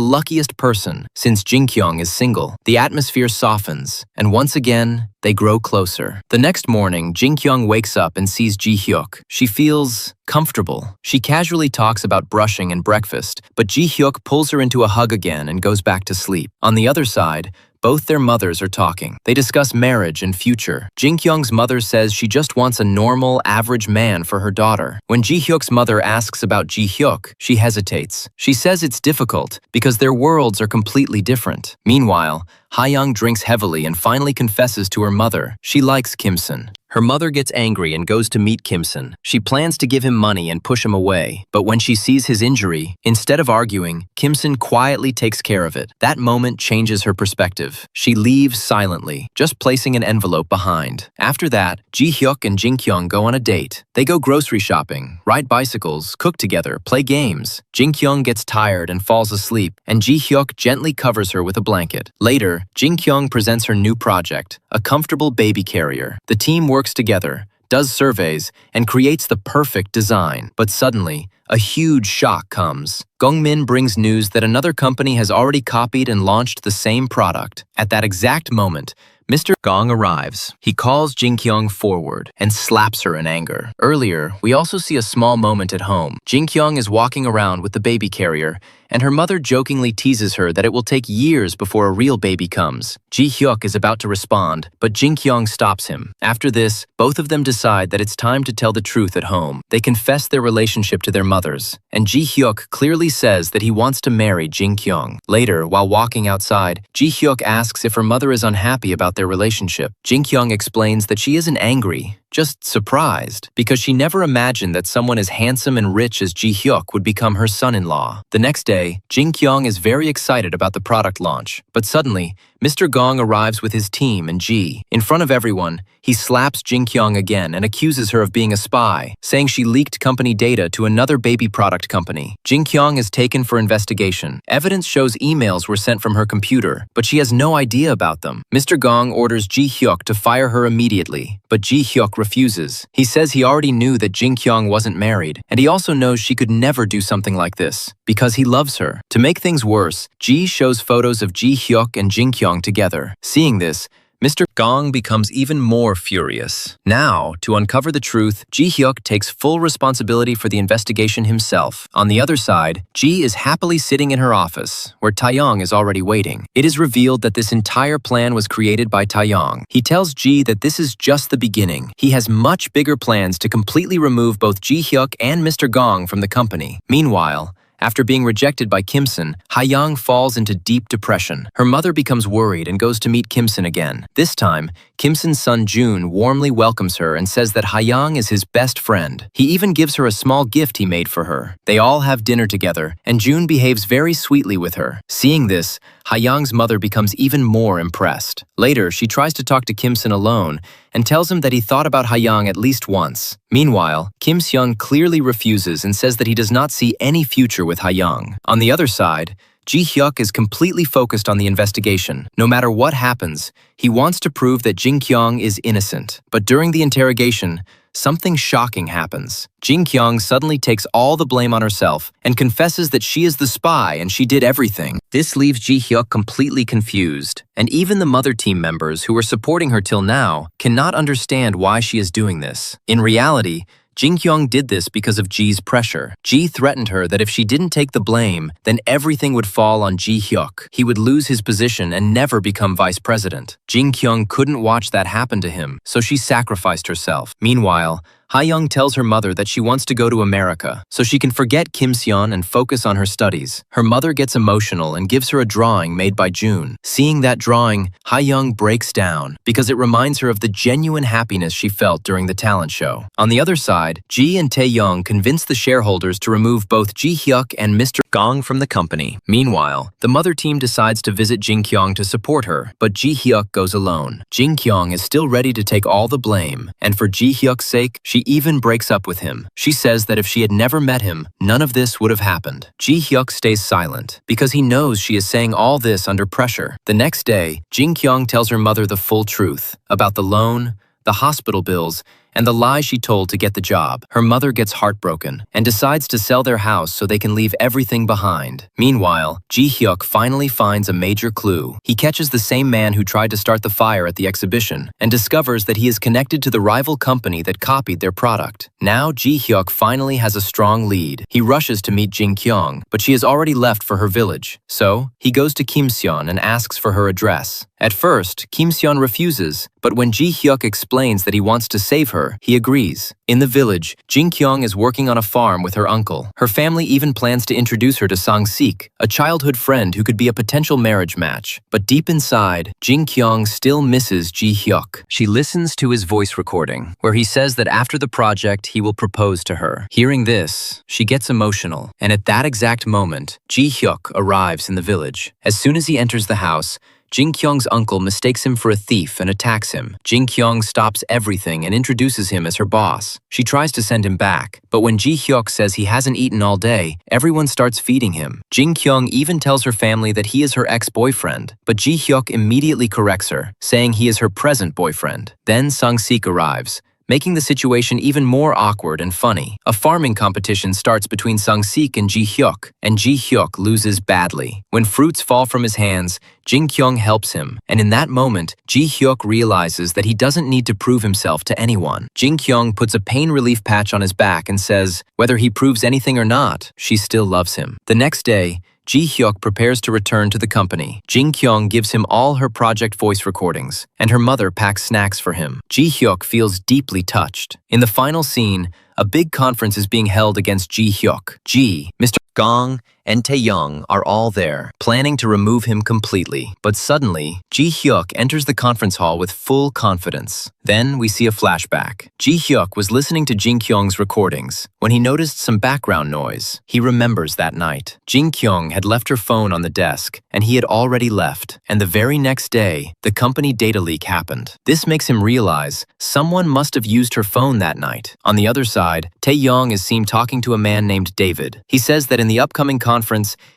luckiest person since Jin-kyung is single. The atmosphere softens, and once again, they grow closer. The next morning, Jin-kyung wakes up and sees Ji-hyuk. She feels comfortable. She casually talks about brushing and breakfast, but Ji-hyuk pulls her into a hug again and goes back to sleep. On the other side, both their mothers are talking. They discuss marriage and future. Jin-kyung's mother says she just wants a normal, average man for her daughter. When Ji-hyuk's mother asks about Ji-hyuk, she hesitates. She says it's difficult because their worlds are completely different. Meanwhile, Ha-young drinks heavily and finally confesses to her mother she likes Kim-sun. Her mother gets angry and goes to meet Kim-sun. She plans to give him money and push him away, but when she sees his injury, instead of arguing, Kim-sun quietly takes care of it. That moment changes her perspective. She leaves silently, just placing an envelope behind. After that, Ji-hyuk and Jin-kyung go on a date. They go grocery shopping, ride bicycles, cook together, play games. Jin-kyung gets tired and falls asleep, and Ji-hyuk gently covers her with a blanket. Later, Jin-kyung presents her new project, a comfortable baby carrier. The team works together, does surveys, and creates the perfect design. But suddenly, a huge shock comes. Gongmin brings news that another company has already copied and launched the same product. At that exact moment, Mr. Gong arrives. He calls Jin-kyung forward and slaps her in anger. Earlier, we also see a small moment at home. Jin-kyung is walking around with the baby carrier, and her mother jokingly teases her that it will take years before a real baby comes. Ji-hyuk is about to respond, but Jin-kyung stops him. After this, both of them decide that it's time to tell the truth at home. They confess their relationship to their mothers, and Ji-hyuk clearly says that he wants to marry Jin-kyung. Later, while walking outside, Ji-hyuk asks if her mother is unhappy about their relationship. Jin-kyung explains that she isn't angry, just surprised, because she never imagined that someone as handsome and rich as Ji-hyuk would become her son-in-law. The next day, Jin-kyung is very excited about the product launch, but suddenly, Mr. Gong arrives with his team and Ji. In front of everyone, he slaps Jin-kyung again and accuses her of being a spy, saying she leaked company data to another baby product company. Jin-kyung is taken for investigation. Evidence shows emails were sent from her computer, but she has no idea about them. Mr. Gong orders Ji-hyuk to fire her immediately, but Ji-hyuk refuses. He says he already knew that Jin-kyung wasn't married, and he also knows she could never do something like this, because he loves her. To make things worse, Ji shows photos of Ji-hyuk and Jin-kyung together. Seeing this, Mr. Gong becomes even more furious. Now, to uncover the truth, Ji-hyuk takes full responsibility for the investigation himself. On the other side, Ji is happily sitting in her office, where Taeyong is already waiting. It is revealed that this entire plan was created by Taeyong. He tells Ji that this is just the beginning. He has much bigger plans to completely remove both Ji-hyuk and Mr. Gong from the company. Meanwhile, After being rejected by Kimson, Ha-young falls into deep depression. Her mother becomes worried and goes to meet Kimson again. This time, Kimson's son Jun warmly welcomes her and says that Ha-young is his best friend. He even gives her a small gift he made for her. They all have dinner together, and Jun behaves very sweetly with her. Seeing this, Ha-young's mother becomes even more impressed. Later, she tries to talk to Kimson alone and tells him that he thought about Ha-young at least once. Meanwhile, Kim Seung clearly refuses and says that he does not see any future with Ha-young. On the other side, Ji-hyuk is completely focused on the investigation. No matter what happens, he wants to prove that Jin-kyung is innocent. But during the interrogation, something shocking happens. Jin-kyung suddenly takes all the blame on herself and confesses that she is the spy and she did everything. This leaves Ji-hyuk completely confused, and even the mother team members who were supporting her till now cannot understand why she is doing this. In reality, Jin-kyung did this because of Ji's pressure. Ji threatened her that if she didn't take the blame, then everything would fall on Ji-hyuk. He would lose his position and never become vice president. Jin-kyung couldn't watch that happen to him, so she sacrificed herself. Meanwhile, Ha-young tells her mother that she wants to go to America so she can forget Kim Seon and focus on her studies. Her mother gets emotional and gives her a drawing made by Jun. Seeing that drawing, Ha-young breaks down because it reminds her of the genuine happiness she felt during the talent show. On the other side, Ji and Tae-young convince the shareholders to remove both Ji-hyuk and Mr. Gong from the company. Meanwhile, the mother team decides to visit Jin-kyung to support her, but Ji-hyuk goes alone. Jin-kyung is still ready to take all the blame, and for Ji-hyuk's sake, she even breaks up with him. She says that if she had never met him, none of this would have happened. Ji-hyuk stays silent because he knows she is saying all this under pressure. The next day, Jin-kyung tells her mother the full truth about the loan, the hospital bills, and the lie she told to get the job. Her mother gets heartbroken and decides to sell their house so they can leave everything behind. Meanwhile, Ji-hyuk finally finds a major clue. He catches the same man who tried to start the fire at the exhibition and discovers that he is connected to the rival company that copied their product. Now Ji-hyuk finally has a strong lead. He rushes to meet Jin-kyung, but she has already left for her village. So, he goes to Kim Seon and asks for her address. At first, Kim Seon refuses, but when Ji-hyuk explains that he wants to save her, he agrees. In the village, Jin-kyung is working on a farm with her uncle. Her family even plans to introduce her to Sang-sik, a childhood friend who could be a potential marriage match. But deep inside, Jin-kyung still misses Ji-hyuk. She listens to his voice recording, where he says that after the project, he will propose to her. Hearing this, she gets emotional, and at that exact moment, Ji-hyuk arrives in the village. As soon as he enters the house, Jin-kyung's uncle mistakes him for a thief and attacks him. Jin-kyung stops everything and introduces him as her boss. She tries to send him back, but when Ji-hyuk says he hasn't eaten all day, everyone starts feeding him. Jin-kyung even tells her family that he is her ex-boyfriend, but Ji-hyuk immediately corrects her, saying he is her present boyfriend. Then Sang-sik arrives, making the situation even more awkward and funny. A farming competition starts between Sang-sik and Ji-hyuk, and Ji-hyuk loses badly. When fruits fall from his hands, Jin-kyung helps him, and in that moment, Ji-hyuk realizes that he doesn't need to prove himself to anyone. Jin-kyung puts a pain relief patch on his back and says, whether he proves anything or not, she still loves him. The next day, Ji-hyuk prepares to return to the company. Jin-kyung gives him all her project voice recordings, and her mother packs snacks for him. Ji-hyuk feels deeply touched. In the final scene, a big conference is being held against Ji-hyuk. Ji, Mr. Gong, and Tae-young are all there, planning to remove him completely. But suddenly, Ji-hyuk enters the conference hall with full confidence. Then we see a flashback. Ji-hyuk was listening to Jin-kyung's recordings when he noticed some background noise. He remembers that night. Jin-kyung had left her phone on the desk, and he had already left. And the very next day, the company data leak happened. This makes him realize someone must have used her phone that night. On the other side, Tae-young is seen talking to a man named David. He says that in the upcoming conference,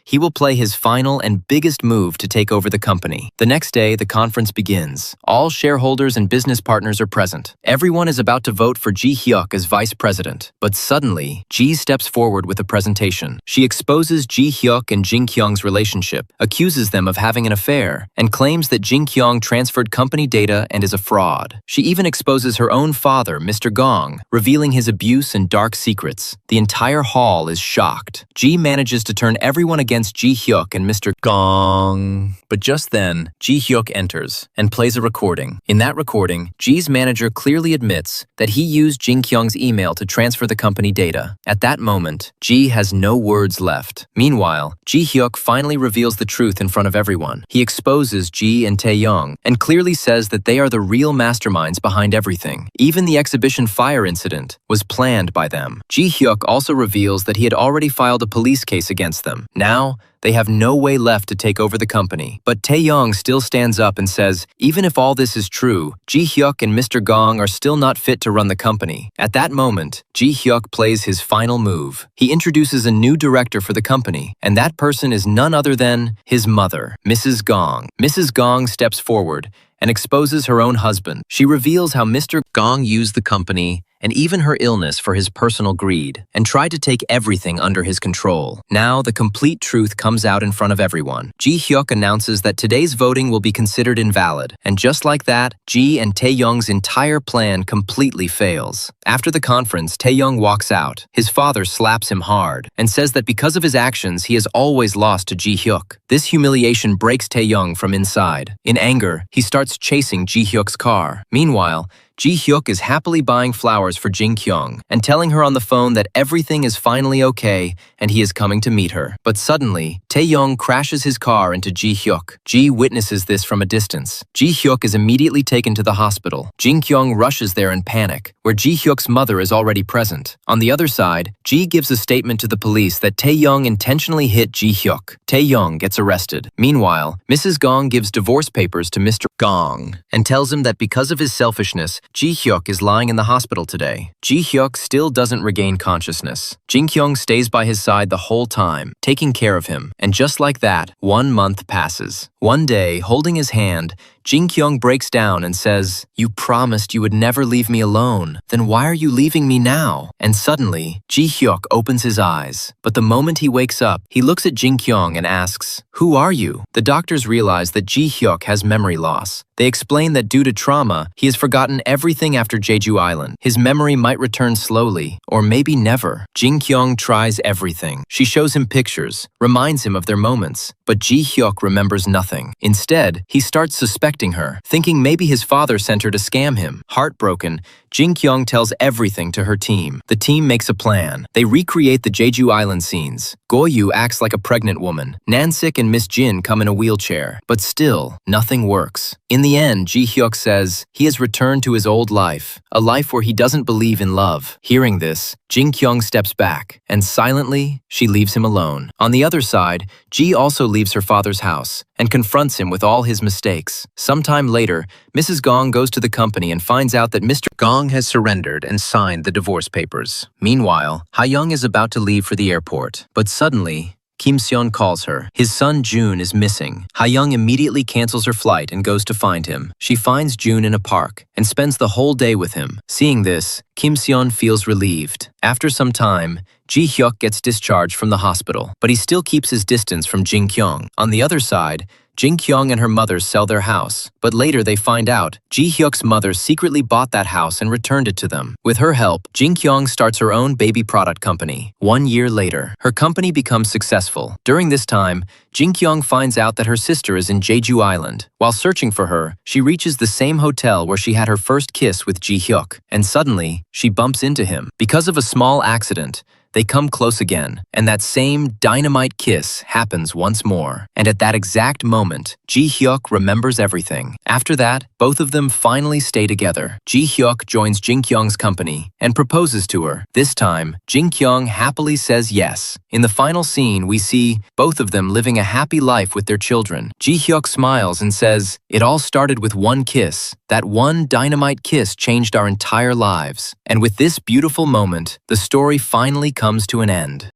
he will play his final and biggest move to take over the company. The next day, the conference begins. All shareholders and business partners are present. Everyone is about to vote for Ji-hyuk as vice president. But suddenly, Ji steps forward with a presentation. She exposes Ji-hyuk and Jin-kyung's relationship, accuses them of having an affair, and claims that Jin-kyung transferred company data and is a fraud. She even exposes her own father, Mr. Gong, revealing his abuse abuse and dark secrets. The entire hall is shocked. Ji manages to turn everyone against Ji-hyuk and Mr. Gong. But just then, Ji-hyuk enters and plays a recording. In that recording, Ji's manager clearly admits that he used Jin-kyung's email to transfer the company data. At that moment, Ji has no words left. Meanwhile, Ji-hyuk finally reveals the truth in front of everyone. He exposes Ji and Tae-young and clearly says that they are the real masterminds behind everything. Even the exhibition fire incident was planned by them. Ji-hyuk also reveals that he had already filed a police case against them. Now, they have no way left to take over the company. But Tae-young still stands up and says, even if all this is true, Ji-hyuk and Mr. Gong are still not fit to run the company. At that moment, Ji-hyuk plays his final move. He introduces a new director for the company, and that person is none other than his mother, Mrs. Gong. Mrs. Gong steps forward and exposes her own husband. She reveals how Mr. Gong used the company and even her illness for his personal greed, and tried to take everything under his control. Now, the complete truth comes out in front of everyone. Ji-hyuk announces that today's voting will be considered invalid, and just like that, Ji and Tae-young's entire plan completely fails. After the conference, Tae-young walks out. His father slaps him hard, and says that because of his actions, he has always lost to Ji-hyuk. This humiliation breaks Tae-young from inside. In anger, he starts chasing Ji-hyuk's car. Meanwhile, Ji-hyuk is happily buying flowers for Jin-kyung and telling her on the phone that everything is finally okay and he is coming to meet her. But suddenly, Tae-young crashes his car into Ji-hyuk. Ji witnesses this from a distance. Ji-hyuk is immediately taken to the hospital. Jin-kyung rushes there in panic, where Ji-hyuk's mother is already present. On the other side, Ji gives a statement to the police that Tae-young intentionally hit Ji-hyuk. Tae-young gets arrested. Meanwhile, Mrs. Gong gives divorce papers to Mr. Gong and tells him that because of his selfishness, Ji-hyuk is lying in the hospital today. Ji-hyuk still doesn't regain consciousness. Jin-kyung stays by his side the whole time, taking care of him. And just like that, 1 month passes. One day, holding his hand, Jin-kyung breaks down and says, "You promised you would never leave me alone. Then why are you leaving me now?" And suddenly, Ji-hyuk opens his eyes. But the moment he wakes up, he looks at Jin-kyung and asks, "Who are you?" The doctors realize that Ji-hyuk has memory loss. They explain that due to trauma, he has forgotten everything after Jeju Island. His memory might return slowly, or maybe never. Jin-kyung tries everything. She shows him pictures, reminds him of their moments, but Ji-hyuk remembers nothing. Instead, he starts suspecting her, thinking maybe his father sent her to scam him. Heartbroken, Jin-kyung tells everything to her team. The team makes a plan. They recreate the Jeju Island scenes. Go-yu acts like a pregnant woman. Nansik and Miss Jin come in a wheelchair. But still, nothing works. In the end, Ji-hyuk says he has returned to his old life, a life where he doesn't believe in love. Hearing this, Jin-kyung steps back, and silently, she leaves him alone. On the other side, Ji also leaves her father's house and confronts him with all his mistakes. Sometime later, Mrs. Gong goes to the company and finds out that Mr. Gong has surrendered and signed the divorce papers. Meanwhile, Ha-young is about to leave for the airport, but suddenly, Kim Seon calls her. His son June is missing. Ha-young immediately cancels her flight and goes to find him. She finds June in a park and spends the whole day with him. Seeing this, Kim Seon feels relieved. After some time, Ji-hyuk gets discharged from the hospital, but he still keeps his distance from Jin-kyung. On the other side, Jin-kyung and her mother sell their house, but later they find out Ji-hyuk's mother secretly bought that house and returned it to them. With her help, Jin-kyung starts her own baby product company. 1 year later, her company becomes successful. During this time, Jin-kyung finds out that her sister is in Jeju Island. While searching for her, she reaches the same hotel where she had her first kiss with Ji-hyuk, and suddenly, she bumps into him. Because of a small accident, they come close again, and that same dynamite kiss happens once more. And at that exact moment, Ji-hyuk remembers everything. After that, both of them finally stay together. Ji-hyuk joins Jin-kyung's company and proposes to her. This time, Jin-kyung happily says yes. In the final scene, we see both of them living a happy life with their children. Ji-hyuk smiles and says, "It all started with one kiss. That one dynamite kiss changed our entire lives." And with this beautiful moment, the story finally comes to an end.